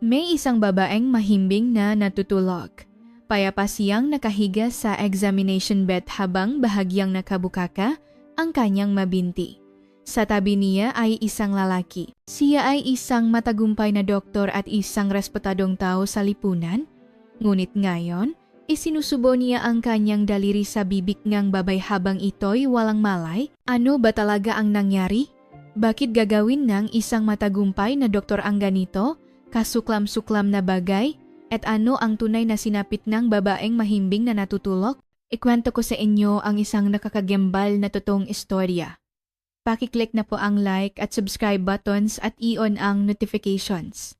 May isang babaeng mahimbing na natutulog. Payapa siyang nakahiga sa examination bed habang bahagyang nakabukaka ang kanyang mabinti. Sa tabi niya ay isang lalaki. Siya ay isang matagumpay na doktor at isang respetadong tao sa lipunan. Ngunit ngayon, isinusubo niya ang kanyang daliri sa bibig ng babay habang ito'y walang malay. Ano ba talaga ang nangyari? Bakit gagawin ng isang matagumpay na doktor ang ganito? Kasuklam-suklam na bagay? At ano ang tunay na sinapit ng babaeng mahimbing na natutulog? Ikwento ko sa inyo ang isang nakakagembal na totoong istorya. Pakiclick na po ang like at subscribe buttons at i-on ang notifications.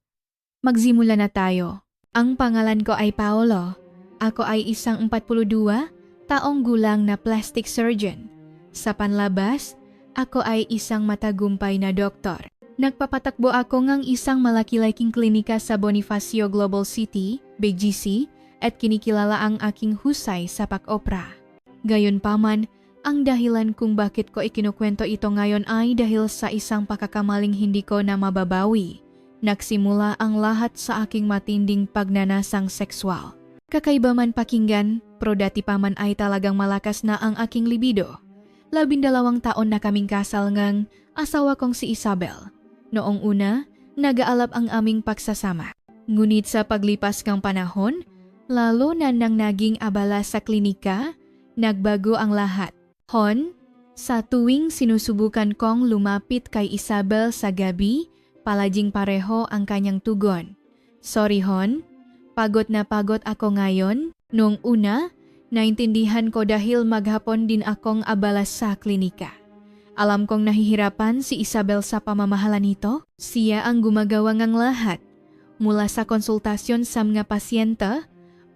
Magsimula na tayo. Ang pangalan ko ay Paolo. Ako ay isang 42 taong gulang na plastic surgeon. Sa panlabas, ako ay isang matagumpay na doktor. Nagpapatakbo ako ng isang malaki-laking klinika sa Bonifacio Global City, BGC, at kinikilala ang aking husay sa pag-opera. Gayunpaman, ang dahilan kung bakit ko ikinukwento ito ngayon ay dahil sa isang pakakamaling hindi ko na mababawi. Nagsimula ang lahat sa aking matinding pagnanasang sexual. Kakaiba man pakinggan, pero dati pa man ay talagang malakas na ang aking libido. 12 taon na kaming kasal ngang asawa kong si Isabel. Noong una, nag-aalap ang aming pagsasama. Ngunit sa paglipas ng panahon, lalo na nang naging abala sa klinika, nagbago ang lahat. Hon, sa tuwing sinusubukan kong lumapit kay Isabel sa gabi, palaging pareho ang kanyang tugon. Sorry Hon, pagod na pagod ako ngayon. Noong una, naintindihan ko dahil maghapon din akong abala sa klinika. Alam kong nahihirapan si Isabel sa pamamahala nito. Siya ang gumagawa ng lahat. Mula sa konsultasyon sa mga pasyente,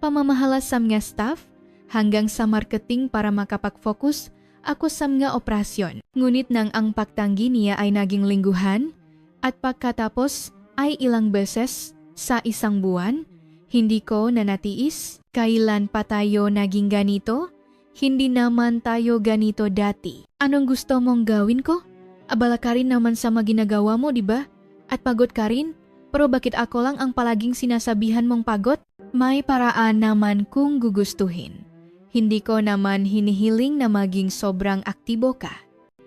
pamamahala sa mga staff, hanggang sa marketing para makapag-focus ako sa mga operasyon. Ngunit nang ang pagtanggi niya ay naging lingguhan, at pagkatapos ay ilang beses sa isang buwan, hindi ko nanatiis. Kailan pa tayo naging ganito? Hindi naman tayo ganito dati. Anong gusto mong gawin ko? Abala ka rin naman sa maginagawa mo, di ba? At pagod ka rin? Pero bakit ako lang ang palaging sinasabihan mong pagod? May paraan naman kung gugustuhin. Hindi ko naman hinihiling na maging sobrang aktibo ka.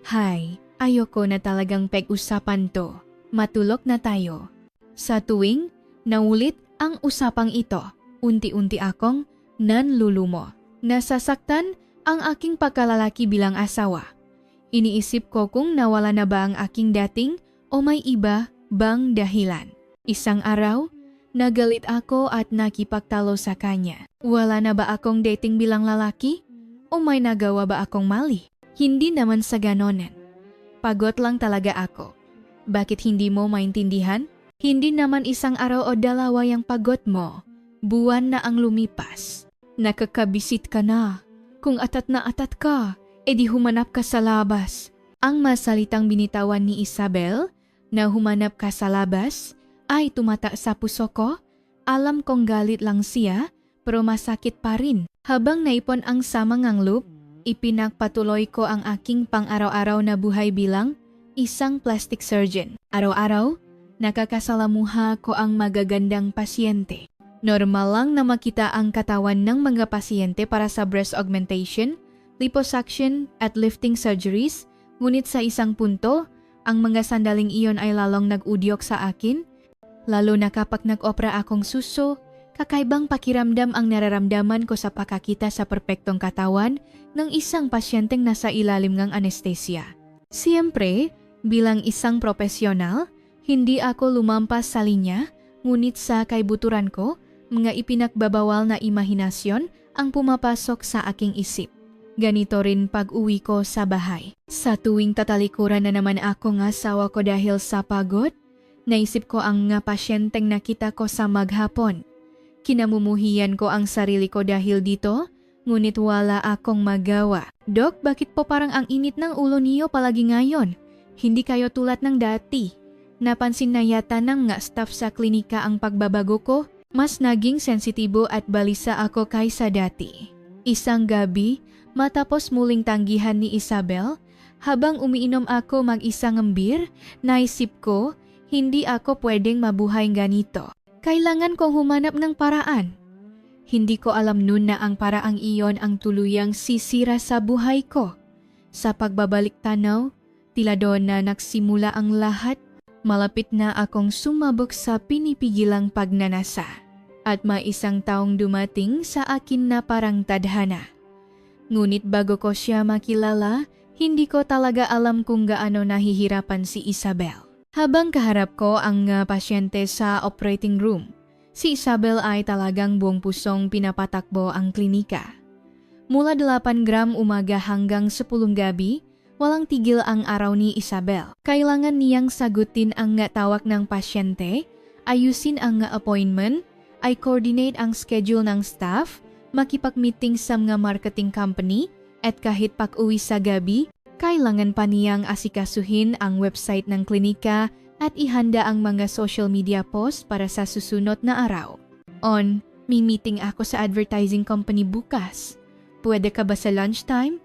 Hay, ayoko na talagang pag-usapan to. Matulog na tayo. Sa tuwing naulit ang usapang ito, unti-unti akong nanlulumo. Nasasaktan ang aking pagkalalaki bilang asawa. Iniisip ko kung nawala na ba ang aking dating o may iba bang dahilan. Isang araw, nagalit ako at nakipagtalo sa kanya. Wala na ba akong dating bilang lalaki? O may nagawa ba akong mali? Hindi naman sa ganonan. Pagod lang talaga ako. Bakit hindi mo maintindihan? Hindi naman isang araw o dalawa yung pagod mo. Buwan na ang lumipas. Nakakabisit ka na. Kung atat na atat ka, edi humanap ka sa labas. Ang masalitang binitawan ni Isabel na humanap ka sa labas ay tumata sa puso ko. Alam kong galit lang siya, pero masakit pa rin. Habang naipon ang samangang loop, ipinagpatuloy ko ang aking pang-araw-araw na buhay bilang isang plastic surgeon. Araw-araw, nakakasalamuha ko ang magagandang pasyente. Normal lang na makita ang katawan ng mga pasyente para sa breast augmentation, liposuction at lifting surgeries, ngunit sa isang punto, ang mga sandaling iyon ay lalong nag-udyok sa akin. Lalo na kapag nag-opera akong suso, kakaibang pakiramdam ang nararamdaman ko sa pakakita sa perpektong katawan ng isang pasyenteng nasa ilalim ng anestesia. Siyempre, bilang isang profesional, hindi ako lumampas sa linya, ngunit sa kaibuturan ko, mga ipinagbabawal na imahinasyon ang pumapasok sa aking isip. Ganito rin pag-uwi ko sa bahay. Sa tuwing tatalikuran na naman ako ng asawa ko dahil sa pagod, naisip ko ang nga pasyenteng nakita ko sa maghapon. Kinamumuhian ko ang sarili ko dahil dito, ngunit wala akong magawa. Dok, bakit po parang ang init ng ulo niyo palagi ngayon? Hindi kayo tulad ng dati. Napansin na yata ng nga staff sa klinika ang pagbabago ko. Mas naging sensitibo at balisa ako kaysa dati. Isang gabi, matapos muling tanggihan ni Isabel, habang umiinom ako mag-isang beer, naisip ko, hindi ako pwedeng mabuhay ganito. Kailangan kong humanap ng paraan. Hindi ko alam noon na ang paraang iyon ang tuluyang sisira sa buhay ko. Sa pagbabalik tanaw, tila doon na nagsimula ang lahat. Malapit na akong sumabog sa pinipigilang pagnanasa. At may isang taong dumating sa akin na parang tadhana. Ngunit bago ko siya makilala, hindi ko talaga alam kung gaano nahihirapan si Isabel. Habang kaharap ko ang pasyente sa operating room, si Isabel ay talagang buong pusong pinapatakbo ang klinika. Mula 8 gram umaga hanggang 10 gabi, walang tigil ang araw ni Isabel. Kailangan niyang sagutin ang tawag ng pasyente, ayusin ang appointment, ay coordinate ang schedule ng staff, makipag-meeting sa mga marketing company, at kahit pag-uwi sa gabi, kailangan pa niyang asikasuhin ang website ng klinika at ihanda ang mga social media post para sa susunod na araw. May meeting ako sa advertising company bukas. Pwede ka ba sa lunchtime?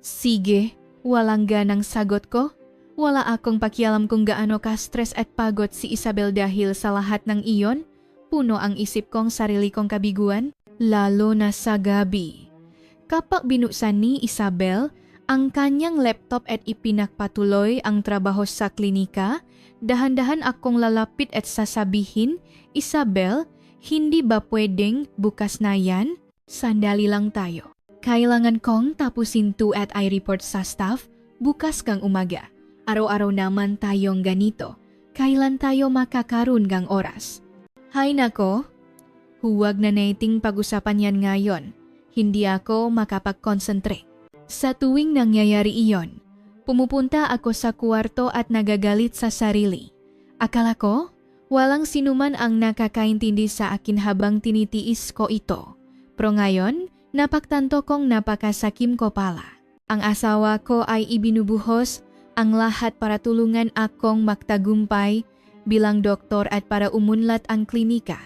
Sige. Walang ganang sagot ko. Wala akong pakialam kung gaano ka-stress at pagod si Isabel dahil sa lahat ng iyon. Puno ang isip kong sarili kong kabiguan, lalo na sa gabi. Kapag binuksan ni Isabel ang kanyang laptop at ipinagpatuloy ang trabaho sa klinika, dahan-dahan akong lalapit at sasabihin, Isabel, hindi ba pwedeng bukas na yan? Sandali lang tayo. Kailangan kong tapusin to at i-report sa staff bukas kang umaga. Araw-araw naman tayong ganito. Kailan tayo makakaroon ng oras? Hay nako, huwag na nating pag-usapan yan ngayon. Hindi ako makapag-concentrate. Sa tuwing nangyayari iyon, pumupunta ako sa kwarto at nagagalit sa sarili. Akala ko, walang sinuman ang nakakaintindi sa akin habang tinitiis ko ito. Pero ngayon, napagtanto kong napakasakim ko pala. Ang asawa ko ay ibinubuhos ang lahat para tulungan akong magtagumpay bilang doktor at para umunlad ang klinika.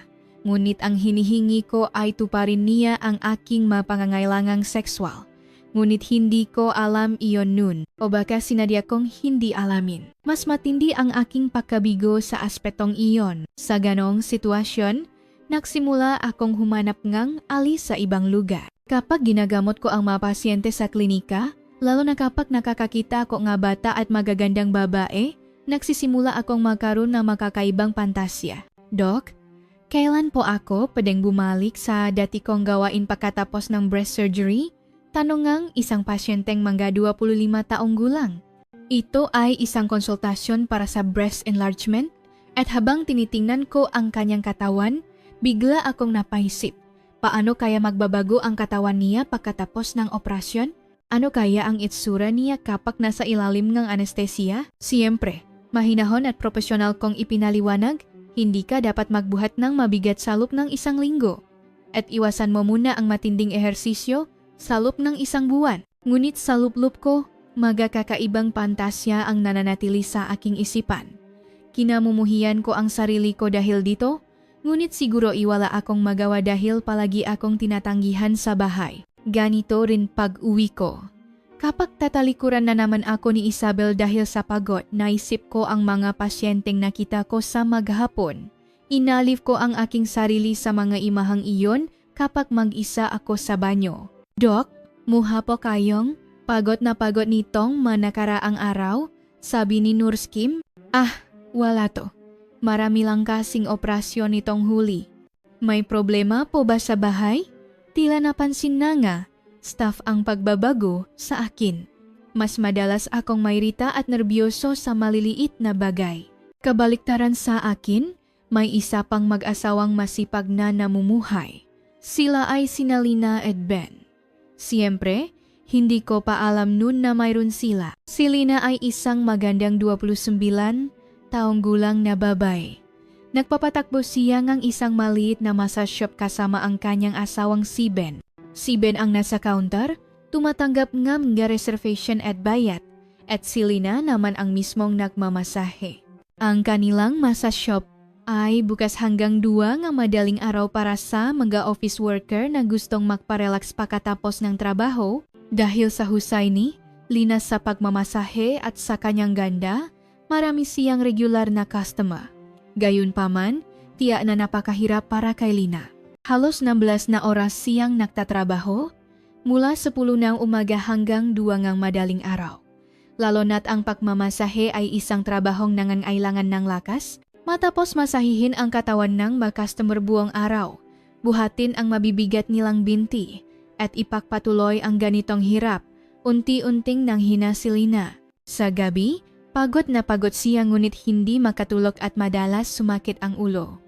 Ngunit ang hinihingi ko ay tuparin niya ang aking mapangangailangang sexual. Ngunit hindi ko alam iyon nun, o baka sinadya kong hindi alamin. Mas matindi ang aking pagkabigo sa aspetong iyon. Sa ganong sitwasyon, nagsimula akong humanap ngang alis sa ibang lugar. Kapag ginagamot ko ang mga pasyente sa klinika, lalo na kapag nakakakita ko nga bata at magagandang babae, nagsisimula akong magkaroon ng makakaibang pantasya. Doc, kailan po ako pwedeng bumalik sa dati kong gawain pagkatapos ng breast surgery? Tanong ngang isang pasyenteng mga 25 taong gulang. Ito ay isang konsultasyon para sa breast enlargement at habang tinitingnan ko ang kanyang katawan, bigla akong napaisip. Paano kaya magbabago ang katawan niya pagkatapos ng operasyon? Ano kaya ang itsura niya kapag nasa ilalim ng anestesia? Siyempre, mahinahon at profesional kong ipinaliwanag, hindi ka dapat magbuhat ng mabigat sa loob ng 1 linggo. At iwasan mo muna ang matinding ehersisyo sa loob ng 1 buwan. Ngunit sa loob-loob ko, magkakaibang pantasya ang nananatili sa aking isipan. Kinamumuhian ko ang sarili ko dahil dito, ngunit siguro iwala akong magawa dahil palagi akong tinatanggihan sa bahay. Ganito rin pag-uwi ko. Kapag tatalikuran na naman ako ni Isabel dahil sa pagod, naisip ko ang mga pasyenteng nakita ko sa maghapon. Inalif ko ang aking sarili sa mga imahang iyon kapag mag-isa ako sa banyo. Doc, muha po kayong pagod na pagod nitong manakaraang araw? Sabi ni Nurse Kim. Wala to. Marami lang kasing operasyon nitong huli. May problema po ba sa bahay? Tila napansin na nga, staff ang pagbabago sa akin. Mas madalas akong mairita at nerbyoso sa maliliit na bagay. Kabaliktaran sa akin, may isa pang mag-asawang masipag na namumuhay. Sila ay sina Lina at Ben. Siyempre, hindi ko pa alam noon na mayroon sila. Si Lina ay isang magandang 29 taong gulang na babae. Nagpapatakbo siya ng isang maliit na massage shop kasama ang kanyang asawang si Ben. Si Ben ang nasa counter, tumatanggap ng mga reservation at bayad, at si Lina naman ang mismong nagmamasahe. Ang kanilang massage shop ay bukas hanggang 2 ng madaling araw para sa mga office worker na gustong magparelax pagkatapos ng trabaho. Dahil sa husay ni Lina sa pagmamasahe at sa kanyang ganda, marami siyang regular na customer. Gayunpaman, Tiyak na napakahirap para kay Lina. Halos 16 na oras siyang nagtatrabaho, mula 10 ng umaga hanggang 2 ng madaling araw. Lalo na't ang pagmamasahe ay isang trabahong nangangailangan ng lakas, matapos masahihin ang katawan ng mga customer buong araw, buhatin ang mabibigat nilang binti, at ipagpatuloy ang ganitong hirap, unti-unting nanghina si Lina. Sa gabi, pagod na pagod siya ngunit hindi makatulog at madalas sumakit ang ulo.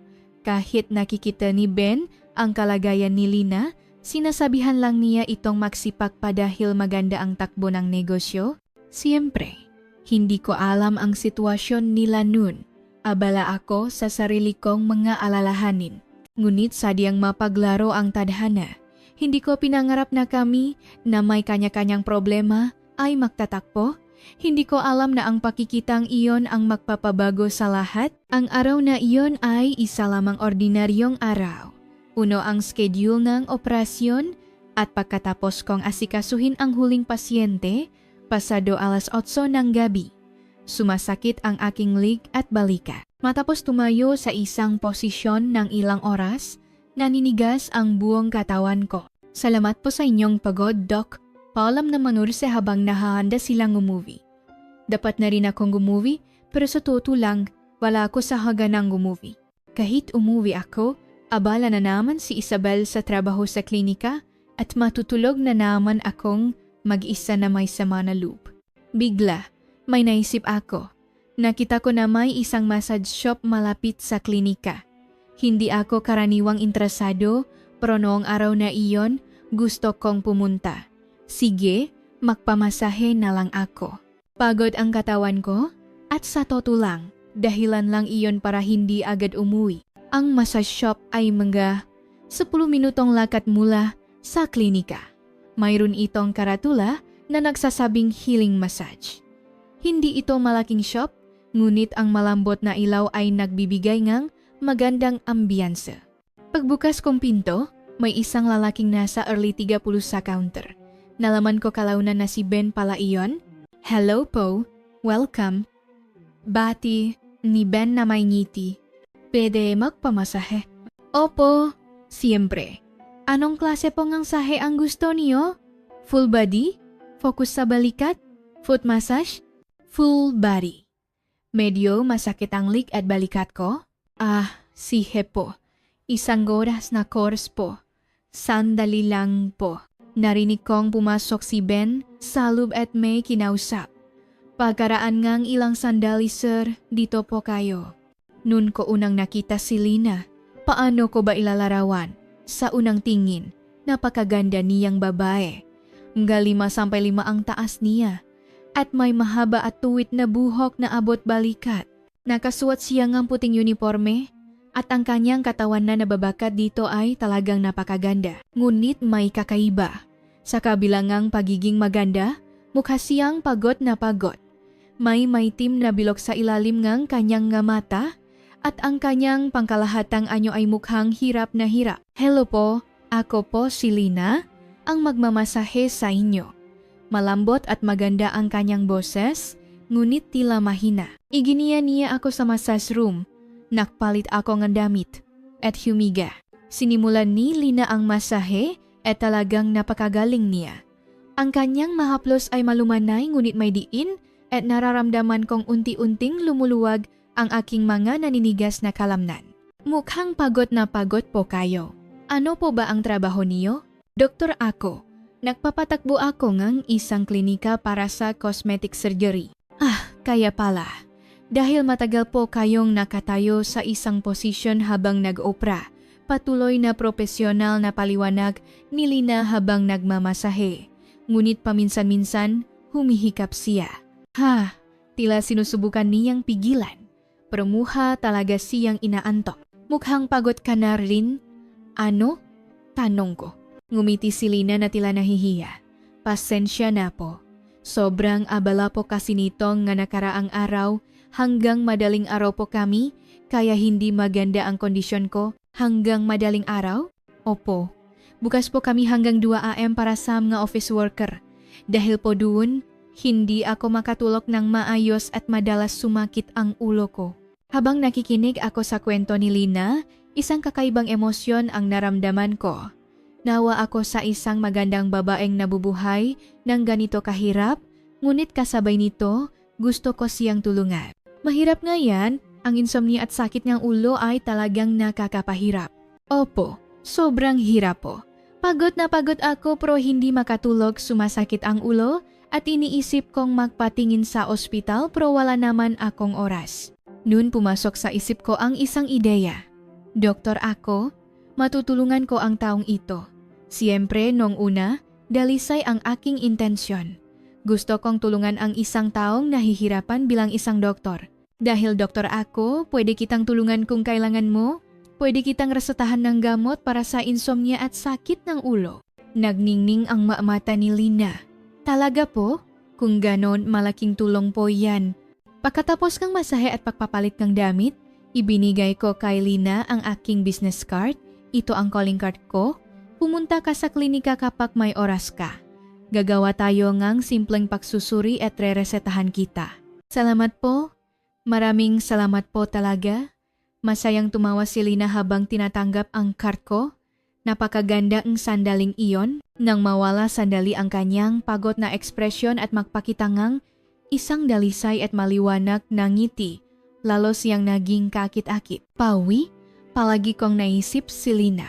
Kahit nakikita ni Ben ang kalagayan ni Lina, sinasabihan lang niya itong magsipag pa dahil maganda ang takbo ng negosyo. Siyempre, hindi ko alam ang sitwasyon nila nun. Abala ako sa sarili kong mga alalahanin. Ngunit sadyang mapaglaro ang tadhana. Hindi ko pinangarap na kami na may kanya-kanyang problema ay magtatakpo. Hindi ko alam na ang pakikitang iyon ang magpapabago sa lahat. Ang araw na iyon ay isa lamang ordinaryong araw. Uno ang schedule ng operasyon at pagkatapos kong asikasuhin ang huling pasyente, pasado alas 8 ng gabi. Sumasakit ang aking leg at balika. Matapos tumayo sa isang posisyon ng ilang oras, naninigas ang buong katawan ko. Salamat po sa inyong pagod, Doc. Paalam na manurse habang nahahanda silang gumovie. Dapat na rin akong gumovie, pero sa totoo lang, wala ako sa haganang gumovie. Kahit umuwi ako, abala na naman si Isabel sa trabaho sa klinika at matutulog na naman akong mag-isa na may sama na loob. Bigla, may naisip ako. Nakita ko na may isang massage shop malapit sa klinika. Hindi ako karaniwang interesado, pero noong araw na iyon, gusto kong pumunta. Sige, magpamasahe na lang ako. Pagod ang katawan ko at sa totoo lang, dahilan lang iyon para hindi agad umuwi. Ang massage shop ay mga 10 minutong lakad mula sa klinika. Mayroon itong karatula na nagsasabing healing massage. Hindi ito malaking shop, ngunit ang malambot na ilaw ay nagbibigay ng magandang ambiyansa. Pagbukas kong pinto, may isang lalaking nasa early 30 sa counter. Nalaman ko kalaunan na si Ben pala iyon. Hello po, welcome. Bati ni Ben na may ngiti. Pwede magpamasahe? Opo, siyempre. Anong klase pong ang sahe ang gusto niyo? Full body? Focus sa balikat? Foot massage? Full body. Medyo masakit ang leg at balikat ko? Sige po. Isang oras na course po. Sandali lang po. Narinig kong pumasok si Ben sa loob at may kinausap. Pagkaraan ngang ilang sandali sir, dito po kayo. Noon ko unang nakita si Lina. Paano ko ba ilalarawan? Sa unang tingin, napakaganda niyang babae. Mga 5'5" ang taas niya. At may mahaba at tuwid na buhok na abot balikat. Nakasuot siya ng puting uniforme. At ang kanyang katawan na nababakat dito ay talagang napakaganda. Ngunit may kakaiba. Sa kabilangang pagiging maganda, mukha siyang pagod na pagod. May maitim na bilog sa ilalim ng kanyang nga mata at ang kanyang pangkalahatang anyo ay mukhang hirap na hirap. Hello po, ako po si Lina, ang magmamasahe sa inyo. Malambot at maganda ang kanyang boses, ngunit tila mahina. Iginiya niya ako sa massage room. Nakpalit ako ng damit at humiga. Sinimulan ni Lina ang masahe at talagang napakagaling niya. Ang kanyang mahaplos ay malumanay ngunit may diin at nararamdaman kong unti-unting lumuluwag ang aking mga naninigas na kalamnan. Mukhang pagod na pagod po kayo. Ano po ba ang trabaho niyo? Doktor ako. Nagpapatakbo ako ng isang klinika para sa cosmetic surgery. Kaya pala. Dahil matagal po kayong nakatayo sa isang posisyon habang nag-opera, patuloy na profesional na paliwanag ni Lina habang nagmamasahe. Ngunit paminsan-minsan, humihikap siya. Tila sinusubukan niyang pigilan. Pero mukha talaga siyang inaantok. Mukhang pagod ka na rin? Ano? Tanong ko. Ngumiti si Lina na tila nahihiya. Pasensya na po. Sobrang abala po kasi nitong nga nakaraang araw. Hanggang madaling araw po kami, kaya hindi maganda ang kondisyon ko. Hanggang madaling araw? Opo. Bukas po kami hanggang 2 AM para sa mga office worker. Dahil po doon, hindi ako makatulog ng maayos at madalas sumakit ang ulo ko. Habang nakikinig ako sa kwento ni Lina, isang kakaibang emosyon ang naramdaman ko. Nawa ako sa isang magandang babaeng nabubuhay ng ganito kahirap, ngunit kasabay nito, gusto ko siyang tulungan. Mahirap nga yan, ang insomnia at sakit ng ulo ay talagang nakakapahirap. Opo, sobrang hirap po. Pagod na pagod ako pero hindi makatulog, sumasakit ang ulo at iniisip kong magpatingin sa ospital pero wala naman akong oras. Noon pumasok sa isip ko ang isang ideya. Doktor ako, matutulungan ko ang taong ito. Siyempre, noong una, dalisay ang aking intensyon. Gusto kong tulungan ang isang taong nahihirapan bilang isang doktor. Dahil doktor ako, pwede kitang tulungan kung kailangan mo. Pwede kitang resetahan ng gamot para sa insomnia at sakit ng ulo. Nagningning ang mata ni Lina. Talaga po? Kung ganon, malaking tulong po yan. Pagkatapos kang masahe at pagpapalit ng damit, ibinigay ko kay Lina ang aking business card. Ito ang calling card ko. Pumunta ka sa klinika kapag may oras ka. Gagawa tayo ngang simpleng pagsusuri at re-resetahan kita. Salamat po. Maraming salamat po talaga. Masayang tumawa si Lina habang tinatanggap ang card ko. Napakaganda ang sandaling iyon nang mawala sandali ang kanyang pagod na ekspresyon at magpakita ngang isang dalisay at maliwanag na ngiti. Lalo siyang naging kakit-akit. Pawi, palagi kong naisip si Lina.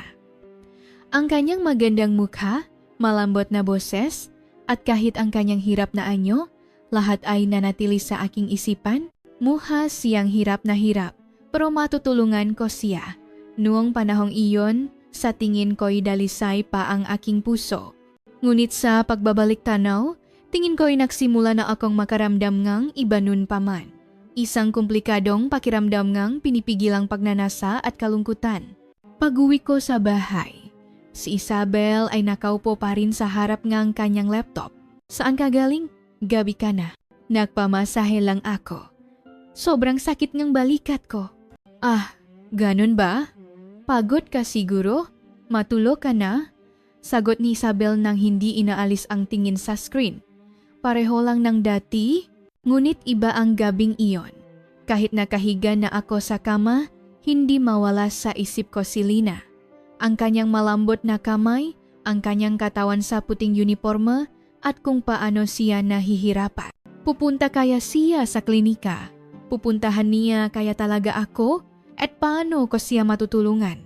Ang kanyang magandang mukha, malambot na boses, at kahit ang kanyang hirap na anyo, lahat ay nanatili sa aking isipan. Muha siyang hirap na hirap, pero matutulungan ko siya. Noong panahong iyon, sa tingin ko'y dalisay pa ang aking puso. Ngunit sa pagbabalik tanaw, tingin ko'y nagsimula na akong makaramdam ngang iba nun pa man. Isang komplikadong pakiramdam ngang pinipigilang pagnanasa at kalungkutan. Pag-uwi ko sa bahay, si Isabel ay nakaupo pa rin sa harap ngang kanyang laptop. Saan ka galing? Gabi ka na. Nagpamasahe lang ako. Sobrang sakit ng balikat ko. Ah, ganun ba? Pagod ka siguro? Matulog ka na? Sagot ni Isabel nang hindi inaalis ang tingin sa screen. Pareho lang ng dati, ngunit iba ang gabing iyon. Kahit nakahiga na ako sa kama, hindi mawala sa isip ko si Lina. Ang kanyang malambot na kamay, ang kanyang katawan sa puting uniforme, at kung paano siya nahihirapan. Pupunta kaya siya sa klinika? Pupuntahan niya kaya talaga ako? At paano ko siya matutulungan?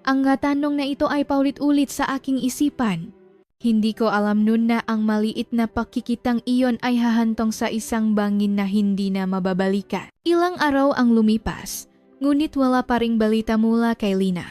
Ang tanong na ito ay paulit-ulit sa aking isipan. Hindi ko alam nun na ang maliit na pakikitang iyon ay hahantong sa isang bangin na hindi na mababalikan. Ilang araw ang lumipas, ngunit wala pa ring balita mula kay Lina.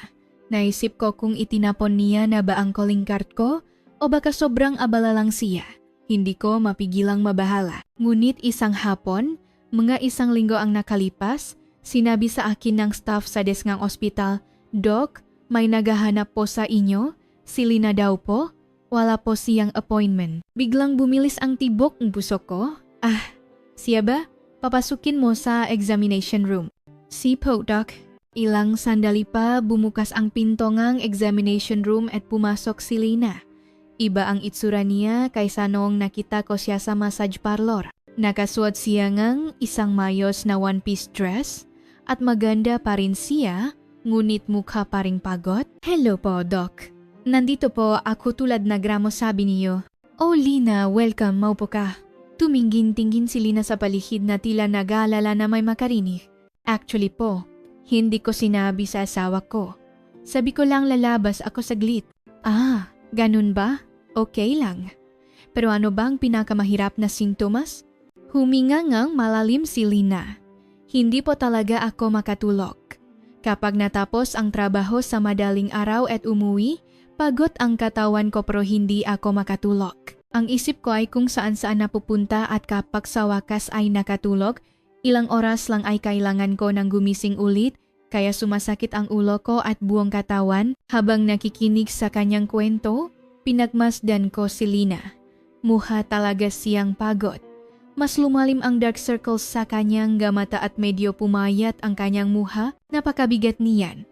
Naisip ko kung itinapon niya na ba ang calling card ko o baka sobrang abala lang siya. Hindi ko mapigilang mabahala. Ngunit isang hapon, mga isang linggo ang nakalipas, sinabi sa akin ng staff sa desk ng ospital, "Doc, may naghahanap po sa inyo? Si Lina daw po? Wala po siyang appointment." Biglang bumilis ang tibok ng puso ko. Ah, siya ba? Papasukin mo sa examination room. Si po, Doc. Ilang sandali pa bumukas ang pinto ngang examination room at pumasok si Lina. Iba ang itsura niya kaysa noong nakita ko siya sa massage parlor. Nakasuot siya ngang isang mayos na one-piece dress at maganda pa rin siya, ngunit mukha pa ring pagod. "Hello po, Doc. Nandito po ako tulad na gramo sabi niyo." "Oh, Lina, welcome, maupo ka." Tumingin-tingin si Lina sa paligid na tila nag-aalala na may makarinig. "Actually po, hindi ko sinabi sa asawa ko. Sabi ko lang lalabas ako saglit." "Ah, ganun ba? Okay lang. Pero ano bang pinakamahirap na sintomas?" Huminga ngang malalim si Lina. "Hindi po talaga ako makatulog. Kapag natapos ang trabaho sa madaling araw at umuwi, pagod ang katawan ko pero hindi ako makatulog. Ang isip ko ay kung saan-saan napupunta at kapag sa wakas ay nakatulog, ilang oras lang ay kailangan ko ng gumising ulit kaya sumasakit ang ulo ko at buong katawan." Habang nakikinig sa kanyang kwento, pinagmasdan ko si Lina. Mukha talaga siyang pagod. Mas lumalim ang dark circles sa kanyang mata at medyo pumayat ang kanyang mukha, napakabigat niyan.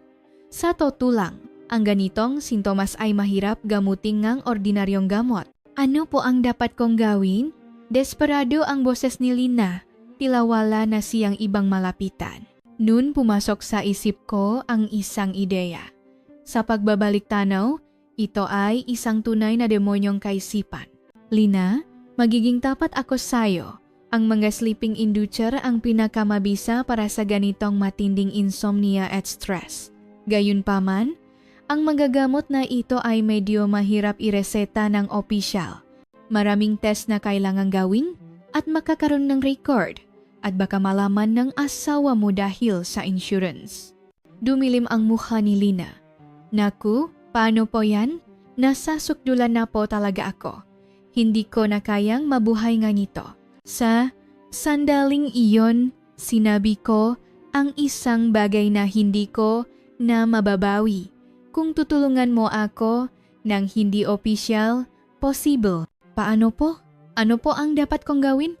Sa totoo lang, ang ganitong sintomas ay mahirap gamutin ngang ordinaryong gamot. "Ano po ang dapat kong gawin?" Desperado ang boses ni Lina, tila wala na siyang ibang malapitan. Noon pumasok sa isip ko ang isang ideya. Sa pagbabalik tanaw, ito ay isang tunay na demonyong kaisipan. Lina, magiging tapat ako sa'yo. Ang mga sleeping inducer ang pinakamabisa para sa ganitong matinding insomnia at stress. Gayunpaman, ang magagamot na ito ay medyo mahirap ireseta ng opisyal. Maraming test na kailangang gawin at makakaroon ng record at baka malaman ng asawa mo dahil sa insurance. Dumilim ang mukha ni Lina. Naku, paano po yan? Nasasukdulan na po talaga ako. Hindi ko na kayang mabuhay nga nito. Sa sandaling iyon, sinabi ko ang isang bagay na hindi ko na mababawi. Kung tutulungan mo ako ng hindi opisyal, possible. Paano po? Ano po ang dapat kong gawin?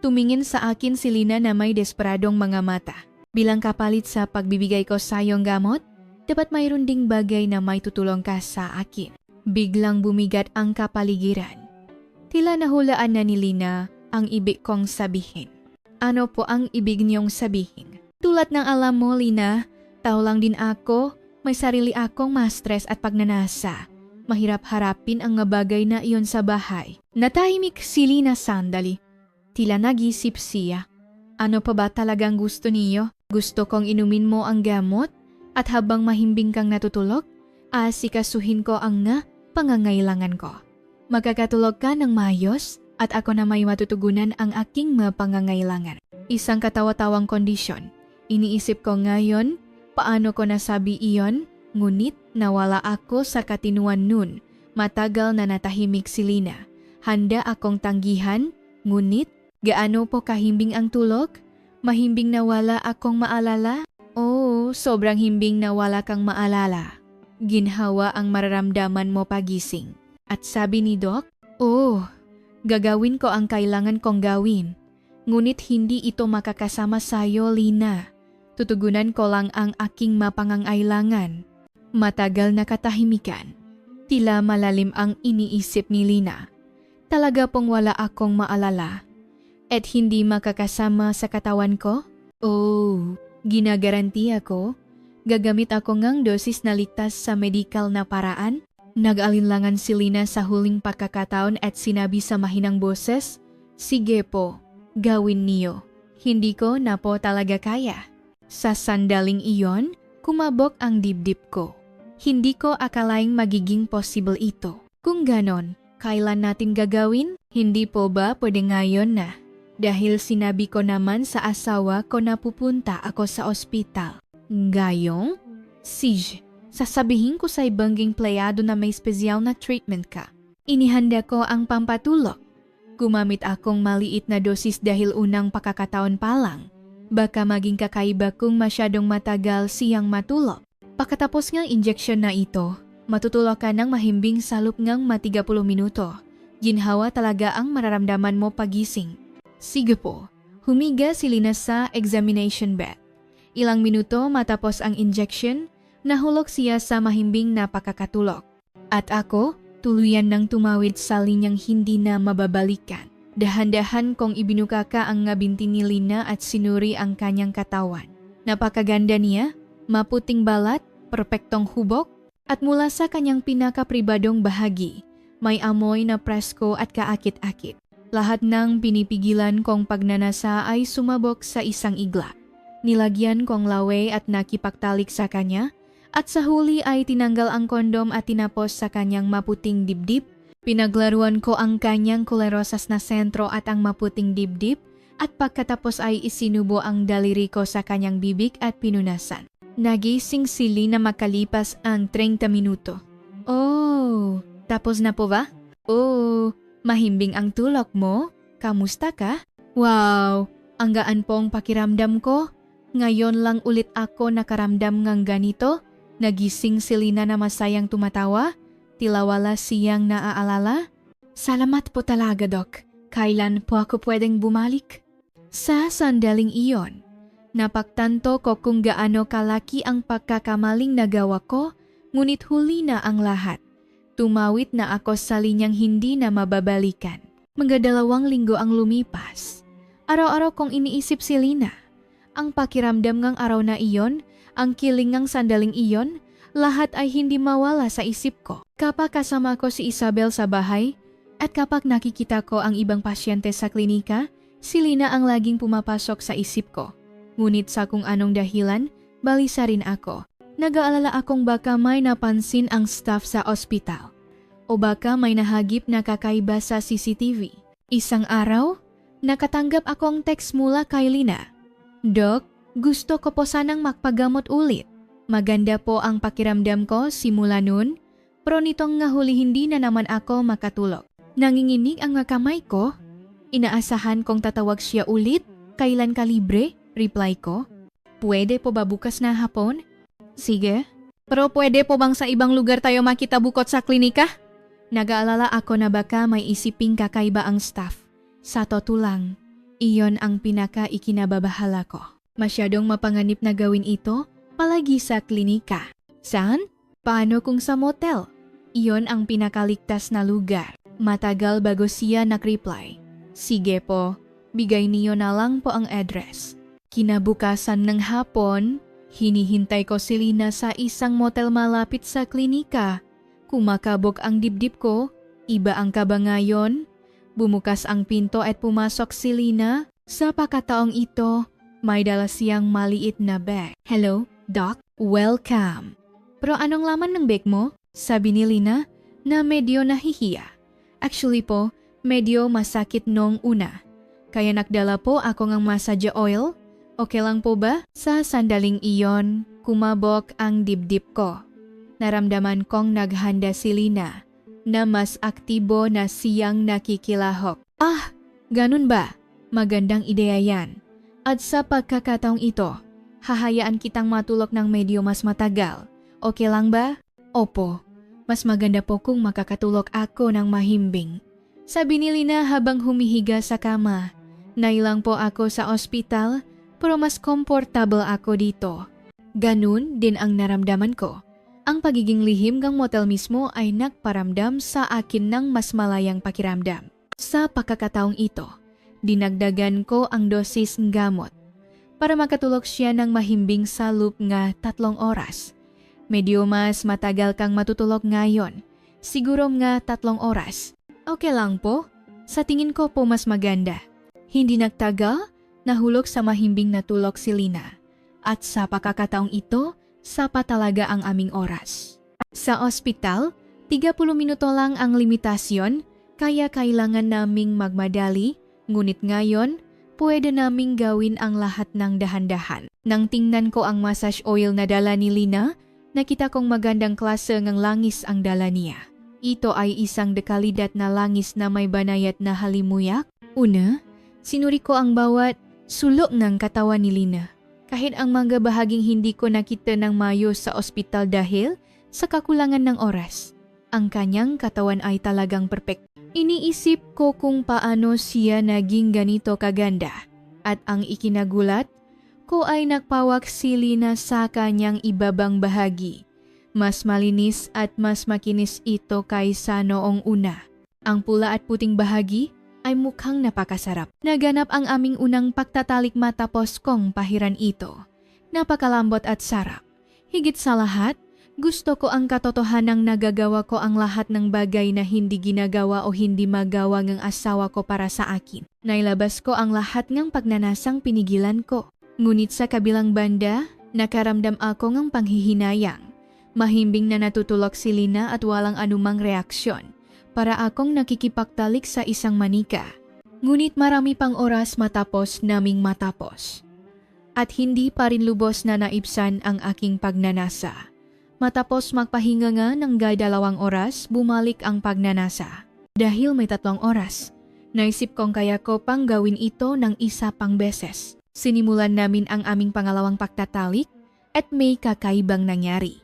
Tumingin sa akin si Lina na may desperadong mga mata. Bilang kapalit sa pagbibigay ko sa iyong gamot, dapat mayroon ding bagay na may tutulong ka sa akin. Biglang bumigat ang kapaligiran. Tila nahulaan na ni Lina ang ibig kong sabihin. Ano po ang ibig niyong sabihin? Tulad ng alam mo, Lina, tao lang din ako, may sarili akong ma-stress at pagnanasa. Mahirap harapin ang bagay na iyon sa bahay. Natahimik si Lina sandali. Tila nag-isip siya. Ano pa ba talagang gusto niyo? Gusto kong inumin mo ang gamot at habang mahimbing kang natutulog, asikasuhin ko ang pangangailangan ko. Magkakatulog ka ng maayos at ako na may matutugunan ang aking mga pangangailangan. Isang katawa-tawang kondisyon. Iniisip ko ngayon, paano ko nasabi iyon? Ngunit nawala ako sa katinuan nun. Matagal na natahimik si Lina. Handa akong tanggihan, ngunit gaano po kahimbing ang tulog? Mahimbing nawala akong maalala? Oo, sobrang himbing nawala kang maalala. Ginhawa ang mararamdaman mo pagising. At sabi ni Doc, gagawin ko ang kailangan kong gawin. Ngunit hindi ito makakasama sa'yo, Lina. Tutugunan ko lang ang aking mapangangailangan. Matagal na katahimikan. Tila malalim ang iniisip ni Lina. Talaga pong wala akong maalala. At hindi makakasama sa katawan ko? Ginagaranti ako. Gagamit ako ngang dosis na ligtas sa medical na paraan. Nag-alinlangan si Lina sa huling pagkakataon at sinabi sa mahinang boses, "Sige po, gawin niyo. Hindi ko na po talaga kaya." Sa sandaling iyon, kumabog ang dibdib ko. Hindi ko akalaing magiging possible ito. Kung ganon, kailan natin gagawin? Hindi po ba pwede ngayon na? Dahil sinabi ko naman sa asawa ko na pupunta ako sa ospital. Gayong? Sige. Sasabihin ko sa ibang empleyado na may espesyal na treatment ka. Inihanda ko ang pampatulog. Gumamit akong maliit na dosis dahil unang pakakataon pa lang. Baka maging kakaiba kung masyadong matagal siyang matulog. Pagkatapos ng injection na ito, matutulog ka ng mahimbing sa loob ng 30 minuto. Ginhawa talaga ang mararamdaman mo pagising. Sige po, humiga si Lina sa examination bed. Ilang minuto matapos ang injection, nahulog siya sa mahimbing na pakakatulog. At ako, tuluyan nang tumawid sa linyang hindi na mababalikan. Dahan-dahan kong ibinukaka ang ngabinti ni Lina at sinuri ang kanyang katawan. Napakaganda niya, maputing balat, perpektong hubok, at mula sa kanyang pinakapribadong bahagi, may amoy na presko at kaakit-akit. Lahat ng pinipigilan kong pagnanasa ay sumabok sa isang igla. Nilagyan kong lawe at nakipagtalik sa kanya, at sa huli ay tinanggal ang kondom at tinapos sa kanyang maputing dibdib. Pinaglaruan ko ang kanyang kulerosas na sentro at ang maputing dibdib, at pagkatapos ay isinubo ang daliri ko sa kanyang bibig at pinunasan. Nagising si Lina makalipas ang 30 minuto. Tapos na po ba? Mahimbing ang tulog mo? Kamusta ka? Wow, ang gaan pong pakiramdam ko. Ngayon lang ulit ako nakaramdam ng ganito. Nagising si Lina na masayang tumatawa. Tila wala siyang naaalala. Salamat po talaga, Doc. Kailan po ako pwedeng bumalik? Sa sandaling iyon, napagtanto ko kung gaano kalaki ang pagkakamaling nagawa ko, ngunit huli na ang lahat. Tumawid na ako sa linyang hindi na mababalikan. Mga 2 linggo ang lumipas. Araw-araw kong iniisip si Lina. Ang pakiramdam ngang araw na iyon, ang kiling ngang sandaling iyon, lahat ay hindi mawala sa isip ko. Kapag kasama ko si Isabel sa bahay, at kapag nakikita ko ang ibang pasyente sa klinika, si Lina ang laging pumapasok sa isip ko. Ngunit sa kung anong dahilan, balisa rin ako. Nag-aalala akong baka may napansin ang staff sa ospital. O baka may nahagip na kakaiba sa CCTV. Isang araw, nakatanggap akong text mula kay Lina. Dok, gusto ko po sanang magpagamot ulit. Maganda po ang pakiramdam ko simula noon, pero nitong nga huli hindi na naman ako makatulog. Nanginginig ang mga kamay ko. Inaasahan kong tatawag siya ulit. Kailan ka libre? Reply ko. Pwede po ba bukas na hapon? Sige. Pero pwede po bang sa ibang lugar tayo makita bukod sa klinika? Nag-aalala ako na baka may isiping kakaiba ang staff. Sa totoo lang, iyon ang pinaka-ikinababahala ko. Masyadong mapanganib na gawin ito palagi sa klinika. Saan? Paano kung sa motel? Iyon ang pinakaligtas na lugar. Matagal bago siya nag-reply. Sige po, bigay niyo na lang po ang address. Kinabukasan ng hapon, hinihintay ko si Lina sa isang motel malapit sa klinika. Kumakabog ang dibdib ko, iba ang kaba ngayon. Bumukas ang pinto at pumasok si Lina. Sa pagkataong ito, may dala siyang maliit na bag. Hello, Doc? Welcome. Pero anong laman ng bag mo? Sabi ni Lina na medyo nahihiya. Actually po, medyo masakit nung una. Kaya nakdala po ako ng massage oil. Okay lang po ba? Sa sandaling iyon, kumabog ang dibdib ko. Naramdaman kong naghanda si Lina na mas aktibo na siyang nakikilahok. Ah, ganun ba? Magandang ideya yan. At sa pagkakataong ito, hahayaan kitang matulog ng medyo mas matagal. Okay lang ba? Opo. Mas maganda po kung makakatulog ako ng mahimbing. Sabi ni Lina habang humihiga sa kama. Nailang po ako sa ospital, pero mas komportable ako dito. Ganun din ang naramdaman ko. Ang pagiging lihim ng motel mismo ay nagparamdam sa akin ng mas malayang pakiramdam. Sa pagkakataong ito, dinagdagan ko ang dosis ng gamot para makatulog siya ng mahimbing sa loop nga 3 oras. Medyo mas matagal kang matutulog ngayon. Siguro nga 3 oras. Okay lang po? Sa tingin ko po mas maganda. Hindi nagtagal, nahulog sa mahimbing na tulog si Lina. At sa pagkakataong ito, sapat talaga ang aming oras. Sa ospital, 30 minuto lang ang limitasyon, kaya kailangan naming magmadali, ngunit ngayon, pwede naming gawin ang lahat ng dahan-dahan. Nang tingnan ko ang massage oil na dala ni Lina, nakita kong magandang klase ng langis ang dala niya. Ito ay isang dekalidad na langis na may banayat na halimuyak. Una, sinuri ko ang bawat sulok ng katawan ni Lina. Kahit ang mga bahaging hindi ko nakita ng maayos sa ospital dahil sa kakulangan ng oras. Ang kanyang katawan ay talagang perfect. Iniisip ko kung paano siya naging ganito kaganda. At ang ikinagulat ko ay nagpawak si Lina sa kanyang ibabang bahagi. Mas malinis at mas makinis ito kaysa noong una. Ang pula at puting bahagi ay mukhang napakasarap. Naganap ang aming unang pagtatalik matapos kong pahiran ito. Napakalambot at sarap. Higit sa lahat, gusto ko ang katotohanang nagagawa ko ang lahat ng bagay na hindi ginagawa o hindi magawa ng asawa ko para sa akin. Nailabas ko ang lahat ng pagnanasang pinigilan ko. Ngunit sa kabilang banda, nakaramdam ako ng panghihinayang. Mahimbing na natutulog si Lina at walang anumang reaksyon. Para akong nakikipaktalik sa isang manika. Ngunit marami pang oras matapos naming matapos. At hindi pa rin lubos na naibsan ang aking pagnanasa. Matapos magpahinga nga ng 2 oras, bumalik ang pagnanasa. Dahil may 3 oras, naisip kong kaya ko pang gawin ito ng isa pang beses. Sinimulan namin ang aming pangalawang pagtatalik at may kakaibang nangyari.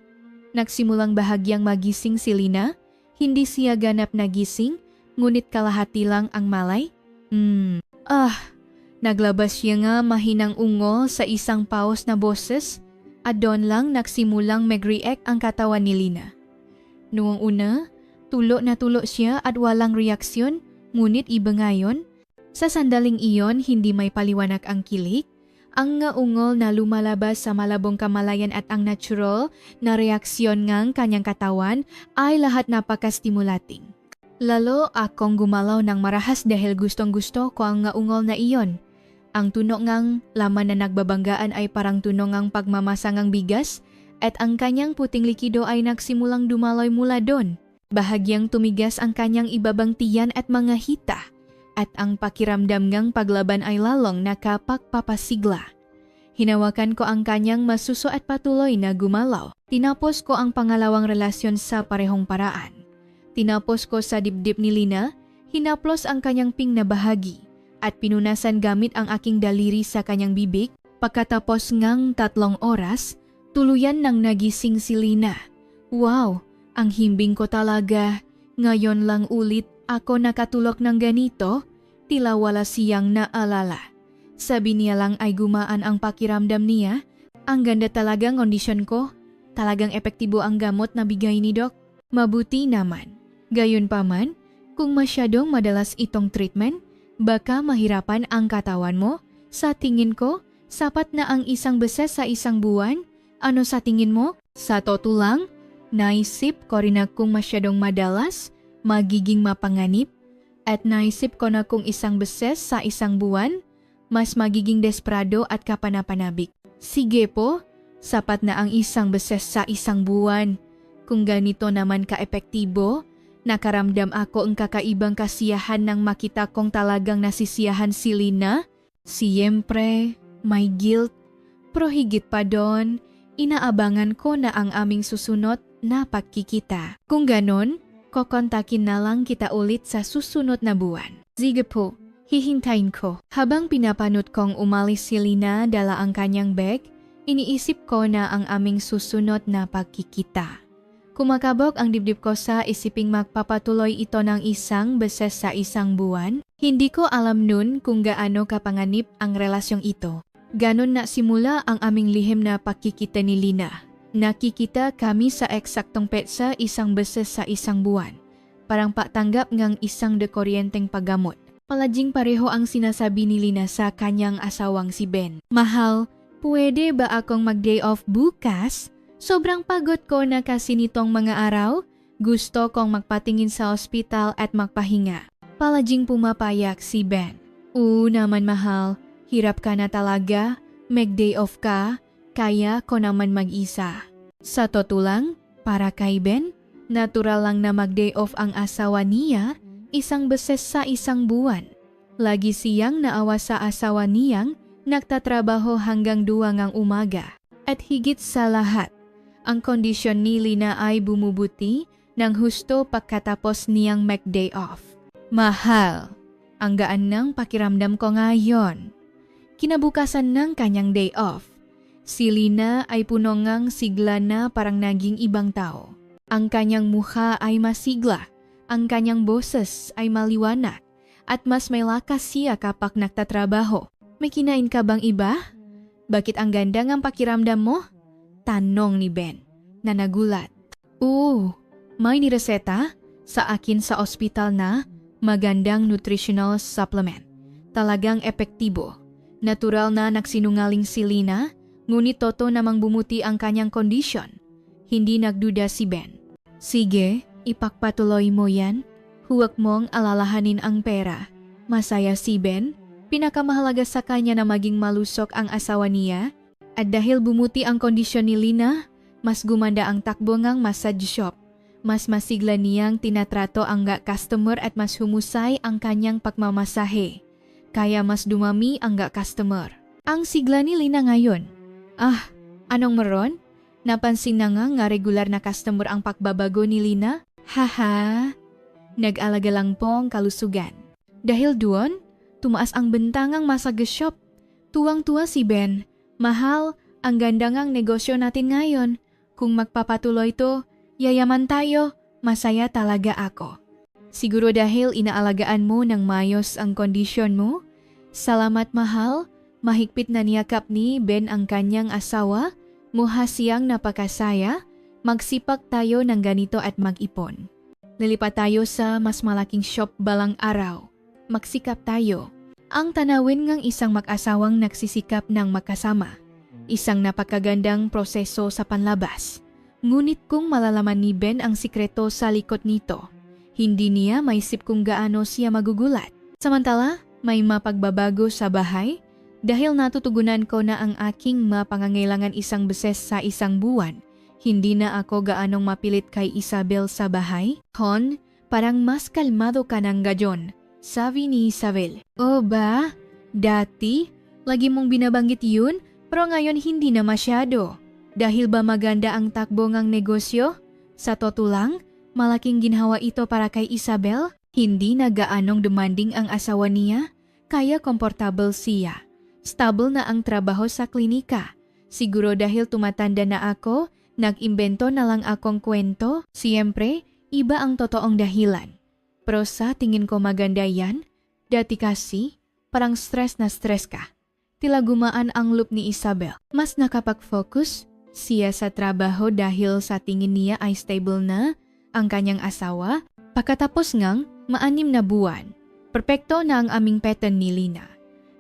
Nagsimulang bahagyang magising si Lina. Hindi siya ganap na gising, ngunit kalahati lang ang malay. Naglabas siya nga mahinang ungol sa isang paos na boses at doon lang nagsimulang mag-react ang katawan ni Lina. Noong una, tulo na tulo siya at walang reaksyon, ngunit iba ngayon. Sa sandaling iyon, hindi may paliwanag ang kilik, Ang nga ungol na lumalabas sa malabong kamalayan at ang natural na reaksyon ngang kanyang katawan ay lahat napaka-stimulating. Lalo akong gumalaw ng marahas dahil gustong-gusto ko ang nga ungol na iyon. Ang tunog ngang laman na nagbabanggaan ay parang tunog ngang pagmamasangang bigas at ang kanyang puting likido ay nagsimulang dumaloy mula doon. Bahagyang tumigas ang kanyang ibabang tiyan at mga hita at ang pakiramdam ngang paglaban ay lalong nakapagpapasigla. Hinawakan ko ang kanyang masuso at patuloy na gumalaw. Tinapos ko ang pangalawang relasyon sa parehong paraan. Tinapos ko sa dibdib ni Lina, hinaplos ang kanyang ping na bahagi at pinunasan gamit ang aking daliri sa kanyang bibig. Pagkatapos ngang 3 oras, tuluyan nang nagising si Lina. Wow, ang himbing ko talaga. Ngayon lang ulit ako nakatulog ng ganito, tila wala siyang naalala. Sabi niya lang ay gumaan ang pakiramdam niya. Ang ganda talagang kondisyon ko. Talagang epektibo ang gamot na bigay ni Doc. Mabuti naman. Gayunpaman, kung masyadong madalas itong treatment, baka mahirapan ang katawan mo. Sa tingin ko, sapat na ang isang beses sa isang buwan. Ano sa tingin mo? Sa totoo lang, naisip ko rin na kung masyadong madalas, magiging mapanganib. At naisip ko na kung isang beses sa isang buwan, mas magiging desperado at kapanapanabik. Sige po, sapat na ang isang beses sa isang buwan. Kung ganito naman ka-epektibo, nakaramdam ako ang kakaibang kasiyahan nang makita kong talagang nasisiyahan si Lina. Siyempre, may guilt. Pero higit pa doon, inaabangan ko na ang aming susunod na pagkikita. Kung ganon, kokontakin na lang kita ulit sa susunod na buwan. Sige po, hihintayin ko. Habang pinapanot kong umalis si Lina dala ang kanyang bag, iniisip ko na ang aming susunod na pagkikita. Kumakabog ang dibdib ko sa isiping magpapatuloy ito ng isang beses sa isang buwan. Hindi ko alam nun kung gaano kapanganib ang relasyong ito. Ganon na simula ang aming lihim na pagkikita ni Lina. Nakikita kami sa eksaktong petsa isang beses sa isang buwan. Parang patanggap ngang isang dekoryenteng paggamot. Palaging pareho ang sinasabi ni Lina sa kanyang asawang si Ben. Mahal, pwede ba akong mag-day off bukas? Sobrang pagod ko na kasi nitong mga araw. Gusto kong magpatingin sa ospital at magpahinga. Palaging pumapayag si Ben. Oo naman mahal, hirap ka na talaga. Mag-day off ka. Kaya ko naman mag-isa. Sa totoo lang, para kay Ben, natural lang na mag-day off ang asawa niya isang beses sa isang buwan. Lagi siyang naawa sa asawa niyang nagtatrabaho hanggang 2 ng umaga. At higit sa lahat, ang kondisyon ni Lina ay bumubuti ng husto pagkatapos niyang mag-day off. Mahal, ang gaan ng pakiramdam ko ngayon. Kinabukasan ng kanyang day off, si Lina ay puno ngang sigla na parang naging ibang tao. Ang kanyang mukha ay masigla, ang kanyang boses ay maliwanag, at mas may lakas siya kapag nagtatrabaho. May kinain ka bang iba? Bakit ang ganda ng pakiramdam mo? Tanong ni Ben, na nagulat. Oo, may nireseta sa akin sa ospital na magandang nutritional supplement. Talagang epektibo. Natural na nagsinungaling si Lina, ngunit toto namang bumuti ang kanyang kondisyon. Hindi nagduda si Ben. Sige, ipagpatuloy mo yan. Huwag mong alalahanin ang pera. Masaya si Ben. Pinakamahalaga sa kanya na maging malusok ang asawa niya. At dahil bumuti ang kondisyon ni Lina, mas gumanda ang takbo ngang massage shop. Mas masigla niyang tinatrato ang customer at mas humusay ang kanyang pagmamasahe. Kaya mas dumami ang customer. Ang sigla ni Lina ngayon. Ah, anong meron? Napansin na nga regular na customer ang pagbabago ni Lina? Haha, nag-alaga lang pong kalusugan. Dahil doon, tumaas ang bentangang massage shop. Tuwang-tuwa si Ben. Mahal, ang ganda ngang negosyo natin ngayon. Kung magpapatuloy to, yayaman tayo. Masaya talaga ako. Siguro dahil inaalagaan mo ng mayos ang kondisyon mo? Salamat mahal. Mahigpit na niyakap ni Ben ang kanyang asawa. Mukha siyang napakasaya. Magsipag tayo ng ganito at mag-ipon. Lilipat tayo sa mas malaking shop balang araw. Magsikap tayo. Ang tanawin ngang isang mag-asawang nagsisikap ng makasama. Isang napakagandang proseso sa panlabas. Ngunit kung malalaman ni Ben ang sikreto sa likod nito, hindi niya maisip kung gaano siya magugulat. Samantala, may mapagbabago sa bahay dahil natutugunan ko na ang aking mapangangailangan isang beses sa isang buwan. Hindi na ako gaanong mapilit kay Isabel sa bahay. Hon, parang mas kalmado ka ng gayon, sabi ni Isabel. O ba? Dati, lagi mong binabanggit yun, pero ngayon hindi na masyado. Dahil ba maganda ang takbo ngang negosyo? Sa totoo lang, malaking ginhawa ito para kay Isabel. Hindi na gaanong demanding ang asawa niya, kaya komportable siya. Stable na ang trabaho sa klinika. Siguro dahil tumatanda na ako, nag-imbento na lang akong kwento. Siyempre, iba ang totoong dahilan. Pero sa tingin ko maganda yan. Dati kasi, parang stress na stress ka. Tila gumaan ang loop ni Isabel. Mas nakapag-focus siya sa trabaho dahil sa tingin niya ay stable na ang kanyang asawa. Pagkatapos ngang maanim na buwan, perpekto na ang aming pattern ni Lina.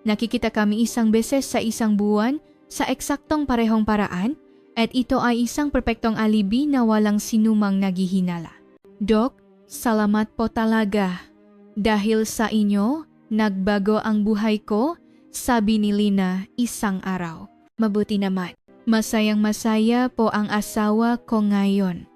Nakikita kami isang beses sa isang buwan sa eksaktong parehong paraan at ito ay isang perpektong alibi na walang sinumang naghihinala. Dok, salamat po talaga. Dahil sa inyo, nagbago ang buhay ko, sabi ni Lina isang araw. Mabuti naman. Masayang masaya po ang asawa ko ngayon.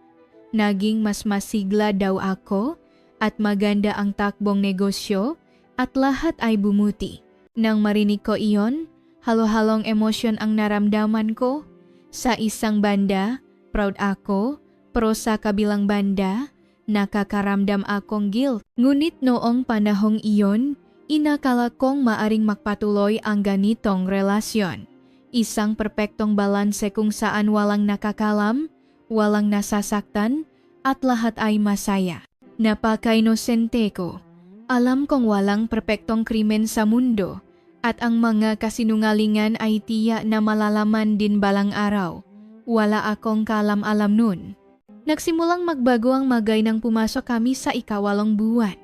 Naging mas masigla daw ako at maganda ang takbong negosyo at lahat ay bumuti. Nang marinig ko iyon, halo-halong emosyon ang naramdaman ko. Sa isang banda, proud ako, pero sa kabilang banda, nakakaramdam akong guilt. Ngunit noong panahong iyon, inakala kong maaring magpatuloy ang ganitong relasyon. Isang perpektong balanse kung saan walang nakakalam, walang nasasaktan, at lahat ay masaya. Napaka-inosente ko. Alam kong walang perpektong krimen sa mundo at ang mga kasinungalingan ay tiyak na malalaman din balang araw. Wala akong kalam-alam nun. Nagsimulang magbago ang magay nang pumasok kami sa ikawalong buwan.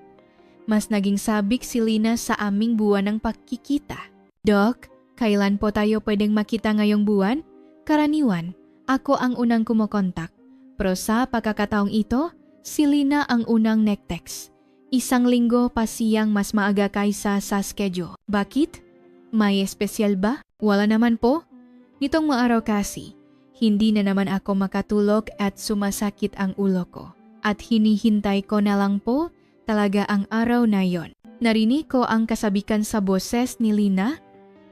Mas naging sabik si Lina sa aming buwan ng pagkikita. Doc, kailan po tayo pwedeng makita ngayong buwan? Karaniwan, ako ang unang kumokontak. Pero sa pagkakataong ito, si Lina ang unang nektext. Isang linggo pa siyang mas maaga kaysa sa schedule. Bakit? May espesyal ba? Wala naman po. Nitong mga araw kasi, hindi na naman ako makatulog at sumasakit ang ulo ko. At hinihintay ko na lang po talaga ang araw na yon. Narinig ko ang kasabikan sa boses ni Lina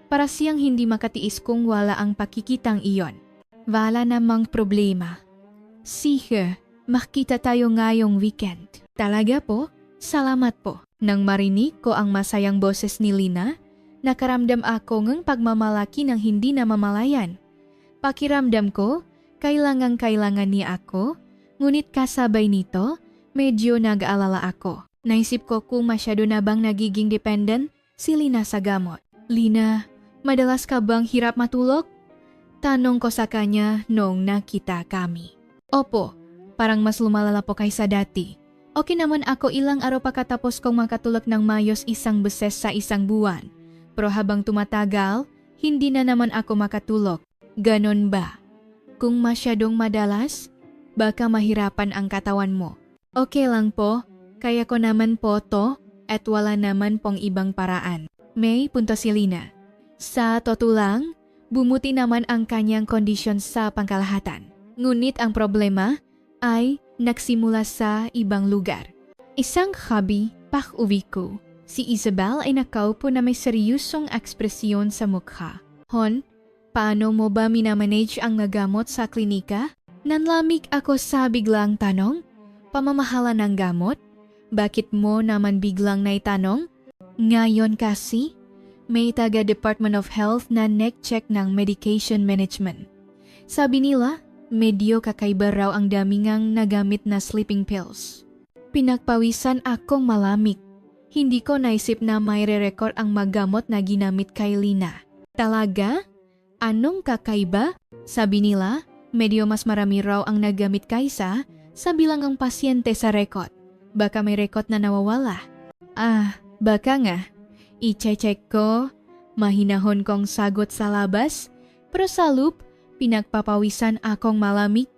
para siyang hindi makatiis kung wala ang pakikitang iyon. Wala namang problema. Sige, makita tayo ngayong weekend. Talaga po? Salamat po. Nang marinig ko ang masayang boses ni Lina, nakaramdam ako ng pagmamalaki ng hindi namamalayan. Pakiramdam ko, kailangan niya ako, ngunit kasabay nito, medyo nag-aalala ako. Naisip ko kung masyado na bang nagiging dependent si Lina sa gamot. Lina, madalas ka bang hirap matulog? Tanong ko sa kanya noong nakita kami. Opo, parang mas lumalala po kaysa dati. Okay naman ako ilang araw pagkatapos kong makatulog ng mayos isang beses sa isang buwan. Pero habang tumatagal, hindi na naman ako makatulog. Ganon ba? Kung masyadong madalas, baka mahirapan ang katawan mo. Okay lang po, kaya ko naman po to at wala naman pong ibang paraan. May punto si Lina. Sa totoo lang, bumuti naman ang kanyang kondisyon sa pangkalahatan. Ngunit ang problema ay nagsimula sa ibang lugar. Isang gabi, pag-uwi ko, si Isabel ay nakaupo na may seryosong ekspresyon sa mukha. Hon, paano mo ba minamanage ang nagamot sa klinika? Nanlamig ako sa biglang tanong. Pamamahala ng gamot? Bakit mo naman biglang naitanong? Ngayon kasi, may taga Department of Health na neck-check ng medication management. Sabi nila, medyo kakaiba raw ang dami ngang nagamit na sleeping pills. Pinagpawisan akong malamig. Hindi ko naisip na may re-record ang magamot na ginamit kay Lina. Talaga? Anong kakaiba? Sabi nila, medyo mas marami raw ang nagamit kaysa sa bilangang pasyente sa record. Baka may record na nawawala. Baka nga. I-check ko, mahinahon kong sagot sa labas, pero sa loop, pinagpapawisan akong malamig.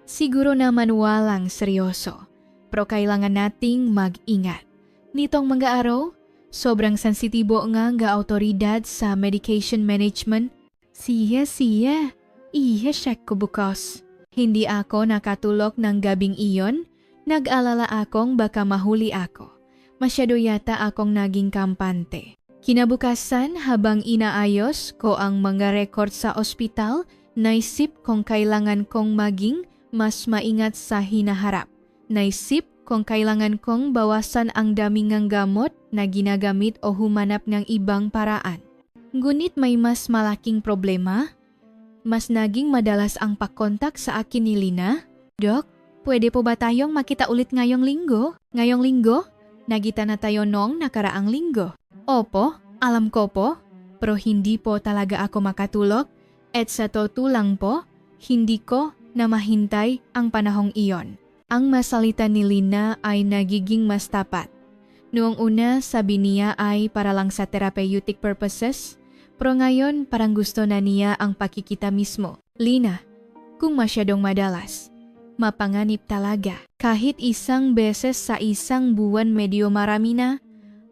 Siguro naman walang seryoso, pero kailangan nating mag-ingat. Nitong mga araw, sobrang sensitibo nga autoridad sa medication management. Siya, i-check ko bukas. Hindi ako nakatulog ng gabing iyon, nag-alala akong baka mahuli ako. Masyado yata akong naging kampante. Kinabukasan habang inaayos ko ang mga record sa ospital, naisip kong kailangan kong maging mas maingat sa hinaharap. Naisip kung kailangan kong bawasan ang daming ng gamot na ginagamit o humanap ng ibang paraan. Ngunit may mas malaking problema. Mas naging madalas ang pakontak sa akin ni Lina. Dok, pwede po ba tayong makita ulit ngayong linggo? Ngayong linggo? Nagita na tayo noong nakaraang linggo. Opo, alam ko po. Pero hindi po talaga ako makatulog. At sa totoo lang po, hindi ko na mahintay ang panahong iyon. Ang masalita ni Lina ay nagiging mas tapat. Noong una, sabi niya ay para lang sa therapeutic purposes, pero ngayon parang gusto na niya ang pakikita mismo. Lina, kung masyadong madalas, mapanganib talaga. Kahit isang beses sa isang buwan medyo marami na,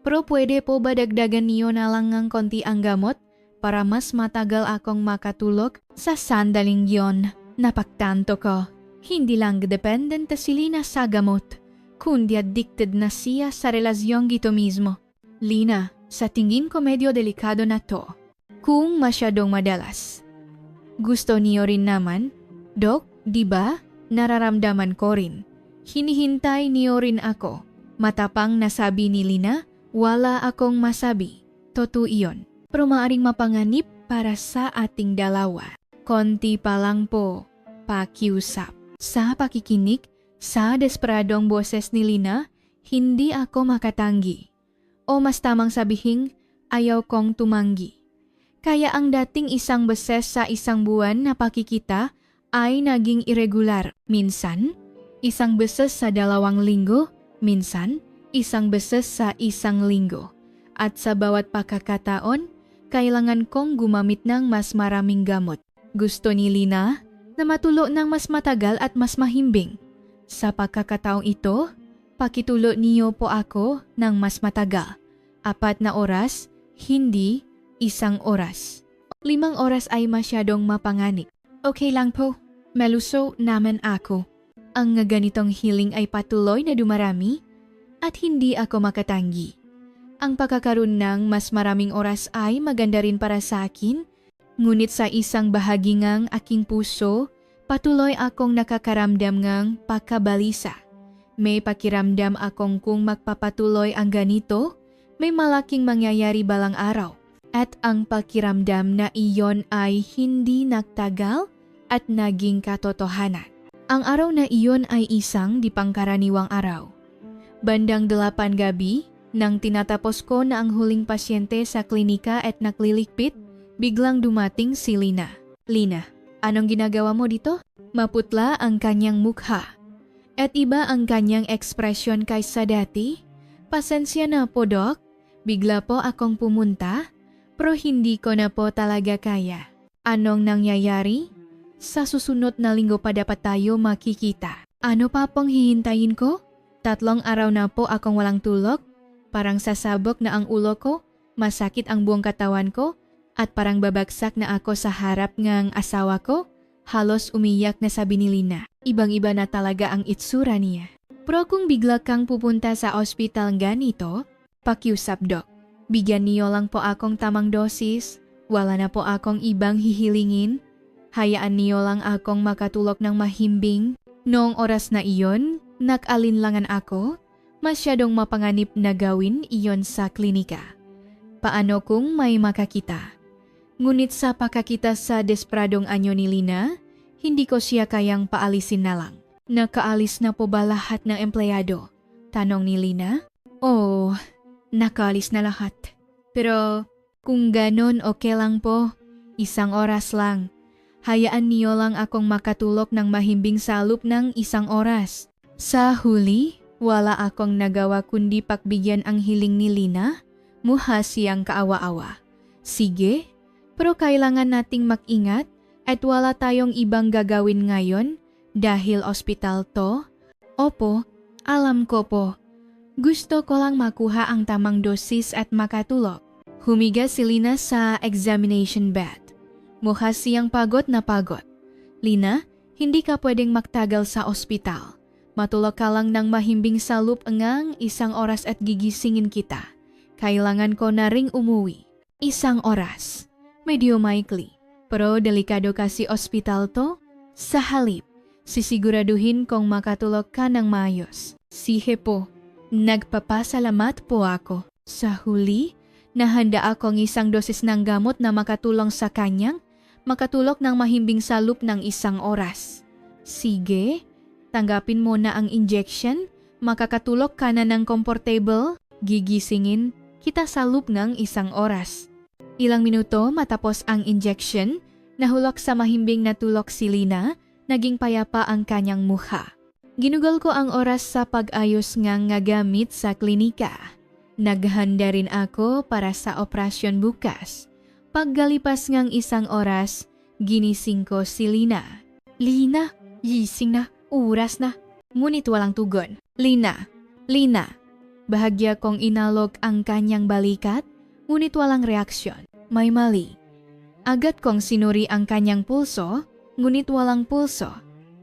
pero pwede po ba dagdagan niyo na lang ng konti ang gamot para mas matagal akong makatulog sa sandaling yon? Napaktanto ko. Hindi lang dependent si Lina sa gamot, kundi addicted na siya sa relasyong gito mismo. Lina, sa tingin ko medyo delikado na to. Kung masyadong madalas. Gusto niyo rin naman, Dok, di ba? Nararamdaman ko rin. Hinihintay niyo rin ako. Matapang na sabi ni Lina, wala akong masabi. Totoo iyon. Pero maaring mapanganib para sa ating dalawa. Konti pa lang po, pakiusap. Sa pakikinig, sa desperadong boses ni Lina, hindi ako makatanggi. O mas tamang sabihin, ayaw kong tumanggi. Kaya ang dating isang beses sa isang buwan na pakikita ay naging irregular. Minsan, isang beses sa 2 linggo, minsan, isang beses sa 1 linggo. At sa bawat pagkakataon, kailangan kong gumamit ng mas maraming gamot. Gusto ni Lina na matulo ng mas matagal at mas mahimbing. Sa pagkakataong ito, pakitulo niyo po ako ng mas matagal. 4 na oras, hindi 1 oras. 5 oras ay masyadong mapanganib. Okay lang po, maluso naman ako. Ang ganitong healing ay patuloy na dumarami at hindi ako makatanggi. Ang pagkakaroon ng mas maraming oras ay maganda rin para sa akin. Ngunit sa isang bahagi ngang aking puso, patuloy akong nakakaramdam ngang pagkabalisa. May pakiramdam akong kung magpapatuloy ang ganito, may malaking mangyayari balang araw. At ang pakiramdam na iyon ay hindi nagtagal at naging katotohanan. Ang araw na iyon ay isang di pangkaraniwang araw. Bandang 8 gabi, nang tinatapos ko na ang huling pasyente sa klinika at naklilikpit, biglang dumating si Lina. Lina, anong ginagawa mo dito? Maputla ang kanyang mukha. At iba ang kanyang ekspresyon kaysa dati. Pasensya na po, Dok. Bigla po akong pumunta, pero hindi ko na po talaga kaya. Anong nangyayari? Sa susunod na linggo pa dapat tayo makikita. Ano pa pong hihintayin ko? 3 araw na po akong walang tulog. Parang sasabog na ang ulo ko, masakit ang buong katawan ko, at parang babagsak na ako sa harap ng asawa ko. Halos umiyak na sabi ni Lina. Ibang-iba na talaga ang itsura niya. Pero kung bigla kang pupunta sa ospital ganito, pakiusap, Dok. Bigyan niyo lang po akong tamang dosis. Wala na po akong ibang hihilingin. Hayaan niyo lang akong makatulog ng mahimbing. Noong oras na iyon, nag-alinlangan ako. Masyadong mapanganib na gawin iyon sa klinika. Paano kung may makakita? Ngunit sa pakakita sa desperadong anyo ni Lina, hindi ko siya kayang paalisin na lang. Nakaalis na po ba lahat ng empleyado? Tanong ni Lina. Oh, nakaalis na lahat. Pero kung ganon okay lang po, 1 oras lang. Hayaan niyo lang akong makatulog ng mahimbing sa loob ng 1 oras. Sa huli, wala akong nagawa kundi pakbigyan ang hiling ni Lina. Muha siyang kaawa-awa. Sige, pero kailangan nating mag-ingat at wala tayong ibang gagawin ngayon dahil ospital to. Opo, alam ko po. Gusto ko lang makuha ang tamang dosis at makatulog. Humiga si Lina sa examination bed. Mukha siyang pagod na pagod. Lina, hindi ka pwedeng magtagal sa ospital. Matulog ka lang ng mahimbing sa loop ngang 1 oras at gigisingin kita. Kailangan ko na ring umuwi. 1 oras. Medyo maikli. Pero delikado kasi ospital to. Sa halip, sisiguraduhin kong makatulog ka ng maayos. Sige po. Nagpapasalamat po ako. Sa huli, nahanda akong 1 dosis ng gamot na makatulong sa kanyang makatulog ng mahimbing sa loop ng 1 oras. Sige, tanggapin mo na ang injection, makakatulog ka na ng comfortable, gigisingin kita sa loop ng 1 oras. Ilang minuto matapos ang injection, nahulog sa mahimbing na tulog si Lina, naging payapa ang kanyang mukha. Ginugol ko ang oras sa pag-ayos ngang gamit sa klinika. Naghanda rin ako para sa operasyon bukas. Paggalipas ngang 1 oras, ginising ko si Lina. Lina, gising na, oras na. Ngunit walang tugon. Lina, Lina. Bahagya kong inalog ang kanyang balikat, ngunit walang reaksyon. May mali. Agad kong sinuri ang kanyang pulso, ngunit walang pulso.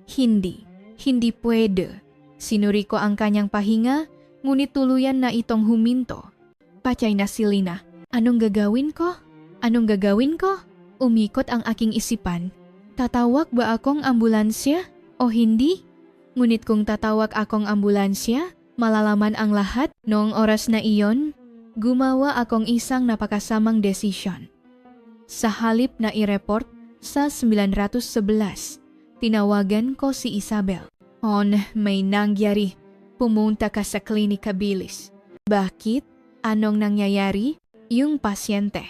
Hindi pwede. Sinuri ko ang kanyang pahinga, ngunit tuluyan na itong huminto. Patay na si Lina. Anong gagawin ko? Umikot ang aking isipan. Tatawag ba akong ambulansya o hindi? Ngunit kung tatawag akong ambulansya, malalaman ang lahat. Noong oras na iyon, gumawa akong isang napakasamang desisyon. Sa halip na i-report sa 911, tinawagan ko si Isabel. May nangyari. Pumunta ka sa klinika bilis. Bakit? Anong nangyayari? Yung pasyente.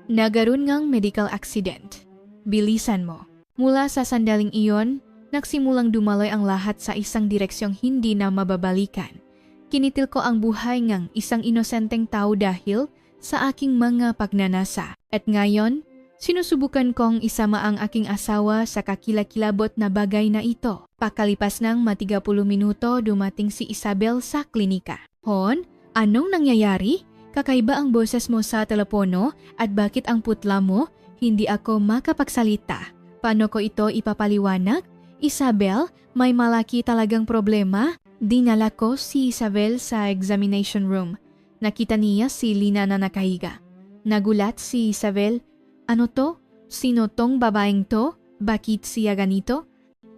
Nagaroon ngang medical accident. Bilisan mo. Mula sa sandaling iyon, nagsimulang dumaloy ang lahat sa isang direksyong hindi na mababalikan. Kinitil ko ang buhay ngang isang inosenteng tao dahil sa aking mga pagnanasa. At ngayon, sinusubukan kong isama ang aking asawa sa kakilakilabot na bagay na ito. Pakalipas ng 30 minuto, dumating si Isabel sa klinika. Hon, anong nangyayari? Kakaiba ang boses mo sa telepono at bakit ang putla mo? Hindi ako makapagsalita. Paano ko ito ipapaliwanag? Isabel, may malaki talagang problema. Dinala ko si Isabel sa examination room. Nakita niya si Lina na nakahiga. Nagulat si Isabel. Ano to? Sino tong babaeng to? Bakit siya ganito?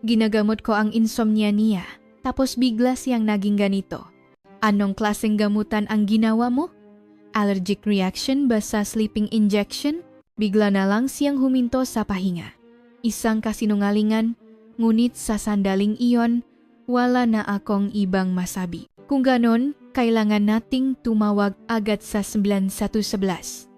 Ginagamot ko ang insomnia niya. Tapos bigla siyang naging ganito. Anong klaseng gamutan ang ginawa mo? Allergic reaction ba sa sleeping injection? Bigla na lang siyang huminto sa pahinga. Isang kasinungalingan, ngunit sa sandaling iyon, wala na akong ibang masabi. Kung ganon, kailangan nating tumawag agad sa 9111.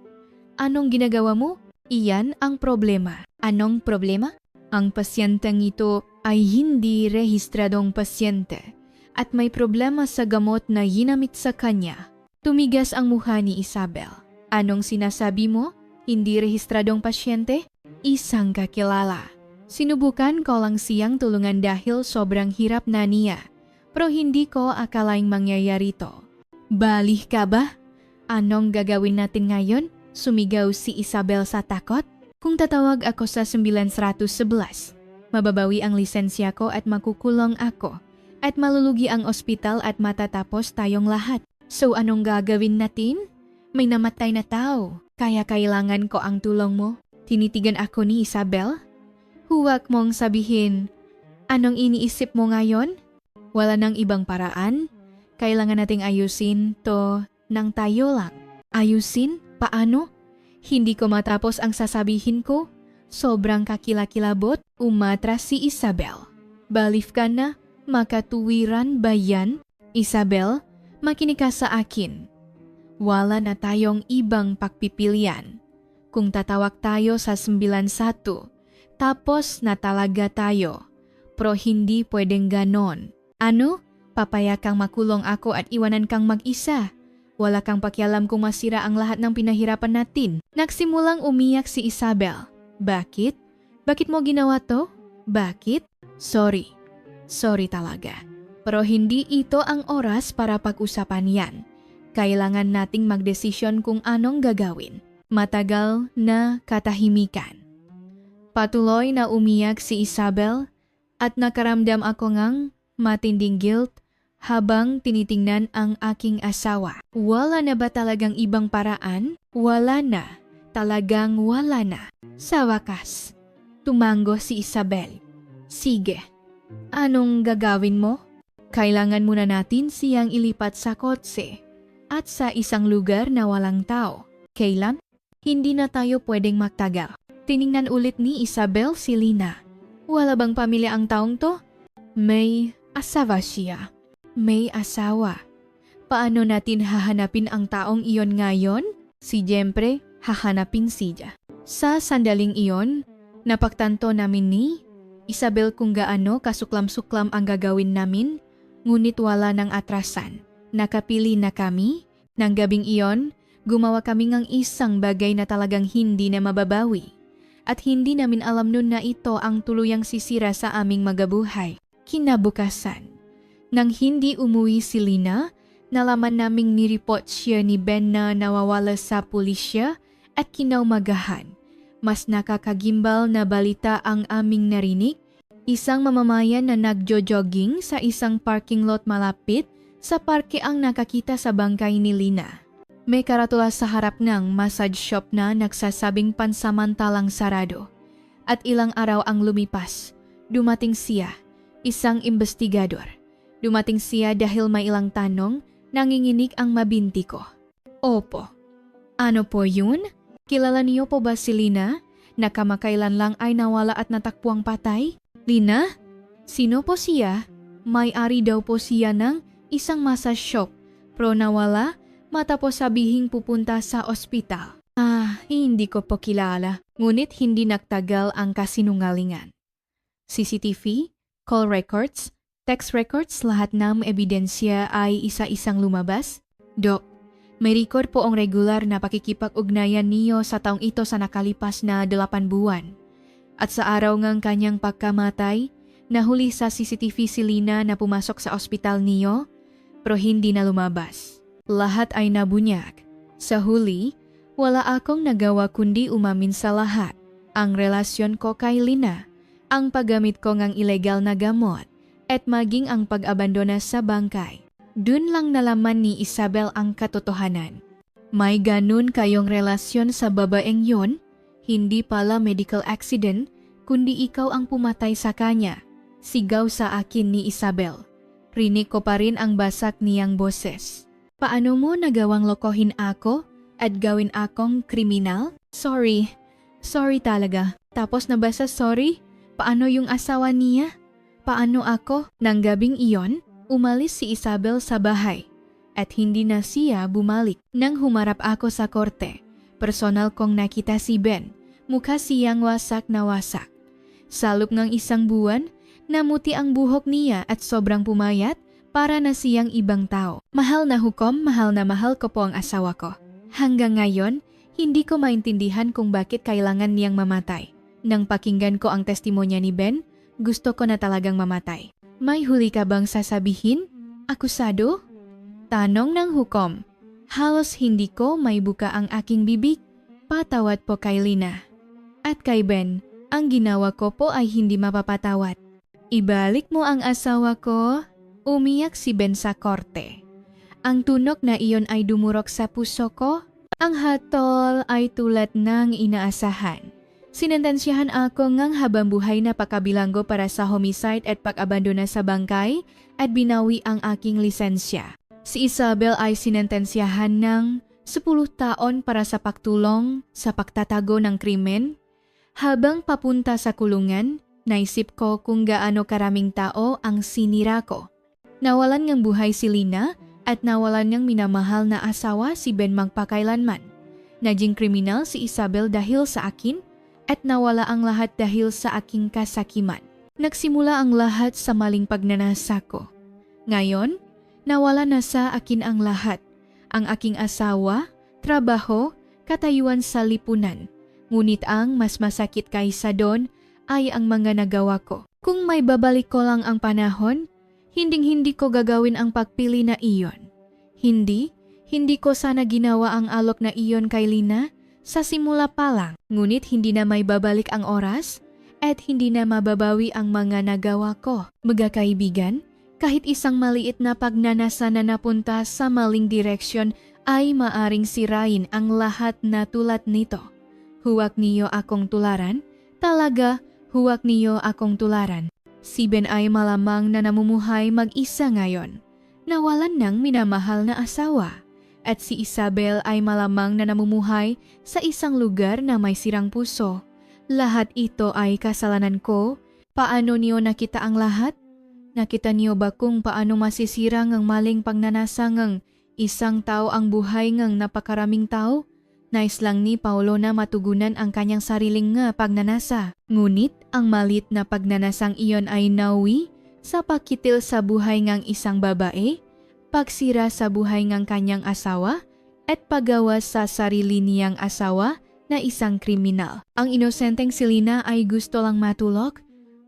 Anong ginagawa mo? Iyan ang problema. Anong problema? Ang pasyenteng ito ay hindi rehistradong pasyente at may problema sa gamot na ginamit sa kanya. Tumigas ang mukha ni Isabel. Anong sinasabi mo? Hindi rehistradong pasyente? Isang kakilala. Sinubukan ko lang siyang tulungan dahil sobrang hirap na niya. Pero hindi ko akalaing mangyayari to. Balik ka ba? Anong gagawin natin ngayon? Sumigaw si Isabel sa takot. Kung tatawag ako sa 911, mababawi ang lisensya ko at makukulong ako. At malulugi ang ospital at matatapos tayong lahat. So anong gagawin natin? May namatay na tao. Kaya kailangan ko ang tulong mo. Tinitigan ako ni Isabel. Huwag mong sabihin, anong iniisip mo ngayon? Wala nang ibang paraan. Kailangan nating ayusin to nang tayo lang. Ayusin? Paano? Hindi ko matapos ang sasabihin ko. Sobrang kakilakilabot, umatras si Isabel. Balif ka na, makatuwiran ba yan? Isabel, makinig ka sa akin. Wala na tayong ibang pagpipilian. Kung tatawag tayo sa 91, tapos na talaga tayo. Pero hindi pwedeng ganon. Ano? Papayag kang makulong ako at iwanan kang mag-isa. Wala kang pakialam kung masira ang lahat ng pinahirapan natin. Nagsimulang umiyak si Isabel. Bakit? Bakit mo ginawa to? Bakit? Sorry. Sorry talaga. Pero hindi ito ang oras para pag-usapan yan. Kailangan nating magdesisyon kung anong gagawin. Matagal na katahimikan. Patuloy na umiyak si Isabel at nakaramdam ako ngang matinding guilt habang tinitingnan ang aking asawa. Wala na ba talagang ibang paraan? Wala na. Talagang wala na. Sa wakas, tumango si Isabel. Sige, anong gagawin mo? Kailangan muna natin siyang ilipat sa kotse at sa isang lugar na walang tao. Kailan? Hindi na tayo pwedeng magtagal. Tiningnan ulit ni Isabel si Lina. Wala bang pamilya ang taong to? May asawa siya. May asawa. Paano natin hahanapin ang taong iyon ngayon? Siyempre, hahanapin siya. Sa sandaling iyon, napagtanto namin ni Isabel kung gaano kasuklam-suklam ang gagawin namin, ngunit wala ng atrasan. Nakapili na kami. Nang gabing iyon, gumawa kami ng isang bagay na talagang hindi na mababawi. At hindi namin alam nun na ito ang tuluyang sisira sa aming magabuhay. Kinabukasan, nang hindi umuwi si Lina, nalaman naming nireport siya ni Ben na nawawala sa pulisya at kinaumagahan. Mas nakakagimbal na balita ang aming narinig, isang mamamayan na nagjo-jogging sa isang parking lot malapit sa parke ang nakakita sa bangkay ni Lina. May karatula sa harap ng massage shop na nagsasabing pansamantalang sarado. At ilang araw ang lumipas, dumating siya, isang investigador. Dumating siya dahil may ilang tanong, nanginginig ang mabinti ko. Opo. Ano po yun? Kilala niyo po ba si Lina? Na kamakailan lang ay nawala at natakpuang patay? Lina? Sino po siya? May-ari daw po siya ng isang massage shop. Pero nawala matapos sabihing pupunta sa ospital. Hindi ko po kilala. Ngunit hindi nagtagal ang kasinungalingan. CCTV, call records, text records, lahat ng ebidensya ay isa-isang lumabas. Dok, may record po ang regular na pakikipag-ugnayan niyo sa taong ito sa nakalipas na 8 buwan. At sa araw ng kanyang pagkamatay, nahuli sa CCTV si Lina na pumasok sa ospital niyo, pero hindi na lumabas. Lahat ay nabunyag. Sa huli, wala akong nagawa kundi umamin sa lahat. Ang relasyon ko kay Lina, ang paggamit ko ng ilegal na gamot, at maging ang pag-abandona sa bangkay. Dun lang nalaman ni Isabel ang katotohanan. May ganun kayong relasyon sa babaeng yon? Hindi pala medical accident, kundi ikaw ang pumatay sa kanya. Sigaw sa akin ni Isabel. Rinig ko pa rin ang basak niyang boses. Paano mo nagawang lokohin ako at gawin akong kriminal? Sorry talaga. Tapos nabasa sorry? Paano yung asawa niya? Paano ako? Nang gabing iyon, umalis si Isabel sa bahay at hindi na siya bumalik. Nang humarap ako sa korte, personal kong nakita si Ben, mukha siyang wasak na wasak. Sa loob ng isang buwan, namuti ang buhok niya at sobrang pumayat para na siyang ibang tao. Mahal na hukom, mahal na mahal ko po ang asawa ko. Hanggang ngayon, hindi ko maintindihan kung bakit kailangan niyang mamatay. Nang pakinggan ko ang testimonya ni Ben, gusto ko na talagang mamatay. May huli ka bang sasabihin? Akusado? Tanong ng hukom. Halos hindi ko may buka ang aking bibig. Patawad po kay Lina. At kay Ben, ang ginawa ko po ay hindi mapapatawad. Ibalik mo ang asawa ko. Umiyak si Ben sa korte. Ang tunog na iyon ay dumurok sa puso ko. Ang hatol ay tulad ng inaasahan. Sinentensyahan ako ngang habang buhay na pakabilanggo para sa homicide at pag-abandona sa bangkay at binawi ang aking lisensya. Si Isabel ay sinentensyahan ng 10 taon para sa pagtulong sa pagtatago ng krimen. Habang papunta sa kulungan, naisip ko kung gaano karaming tao ang sinira ko. Nawalan ng buhay si Lina at nawalan ng minamahal na asawa si Ben magpakailanman. Naging kriminal si Isabel dahil sa akin at nawala ang lahat dahil sa aking kasakiman. Nagsimula ang lahat sa maling pagnanasa ko. Ngayon, nawala na sa akin ang lahat. ang aking asawa, trabaho, katayuan sa lipunan. Ngunit ang mas masakit kaysa doon ay ang mga nagawa ko. Kung may babalik ko lang ang panahon, hinding-hindi ko gagawin ang pagpili na iyon. Hindi ko sana ginawa ang alok na iyon kay Lina sa simula pa lang. Ngunit hindi na may babalik ang oras at hindi na mababawi ang mga nagawa ko. Mga kaibigan, kahit isang maliit na pagnanasa na napunta sa maling direksyon ay maaring sirain ang lahat na tulad nito. Huwag niyo akong tularan, talaga huwag niyo akong tularan. Si Ben ay malamang na namumuhay mag-isa ngayon. Nawalan ng minamahal na asawa. At si Isabel ay malamang na namumuhay sa isang lugar na may sirang puso. Lahat ito ay kasalanan ko. Paano niyo nakita ang lahat? Nakita niyo ba kung paano masisira ng maling pagnanasa ng isang tao ang buhay ng napakaraming tao? Nais lang ni Paulo na matugunan ang kanyang sariling nga pagnanasa. Ngunit ang malit na pagnanasang iyon ay nawi sa pagkitil sa buhay ng isang babae, pagsira sa buhay ng kanyang asawa, at paggawa sa sarili niyang asawa na isang kriminal. Ang inosenteng si Lina ay gusto lang matulog?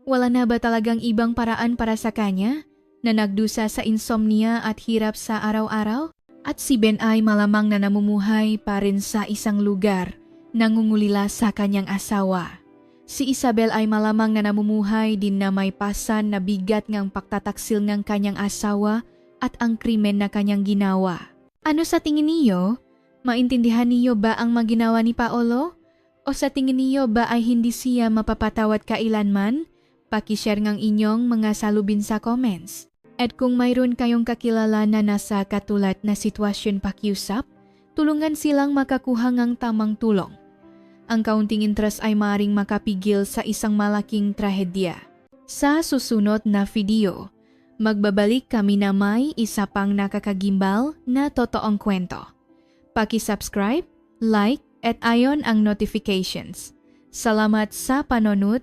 Wala na ba talagang ibang paraan para sa kanya na nagdusa sa insomnia at hirap sa araw-araw? At si Ben ay malamang na namumuhay pa rin sa isang lugar, nangungulila sa kanyang asawa. Si Isabel ay malamang na namumuhay din na may pasan na bigat ngang pagtataksil ng kanyang asawa at ang krimen na kanyang ginawa. Ano sa tingin niyo? Maintindihan niyo ba ang maginawa ni Paolo? O sa tingin niyo ba ay hindi siya mapapatawad kailanman? Pakishare ng inyong mga salubin sa comments. At kung mayroon kayong kakilala na nasa katulad na sitwasyon pakiusap, tulungan silang makakuha ng tamang tulong. Ang kaunting interest ay maring makapigil sa isang malaking trahedya. Sa susunod na video, magbabalik kami na may isa pang nakakagimbal na totoong kwento. Paki-subscribe, like, at ayon ang notifications. Salamat sa panonood.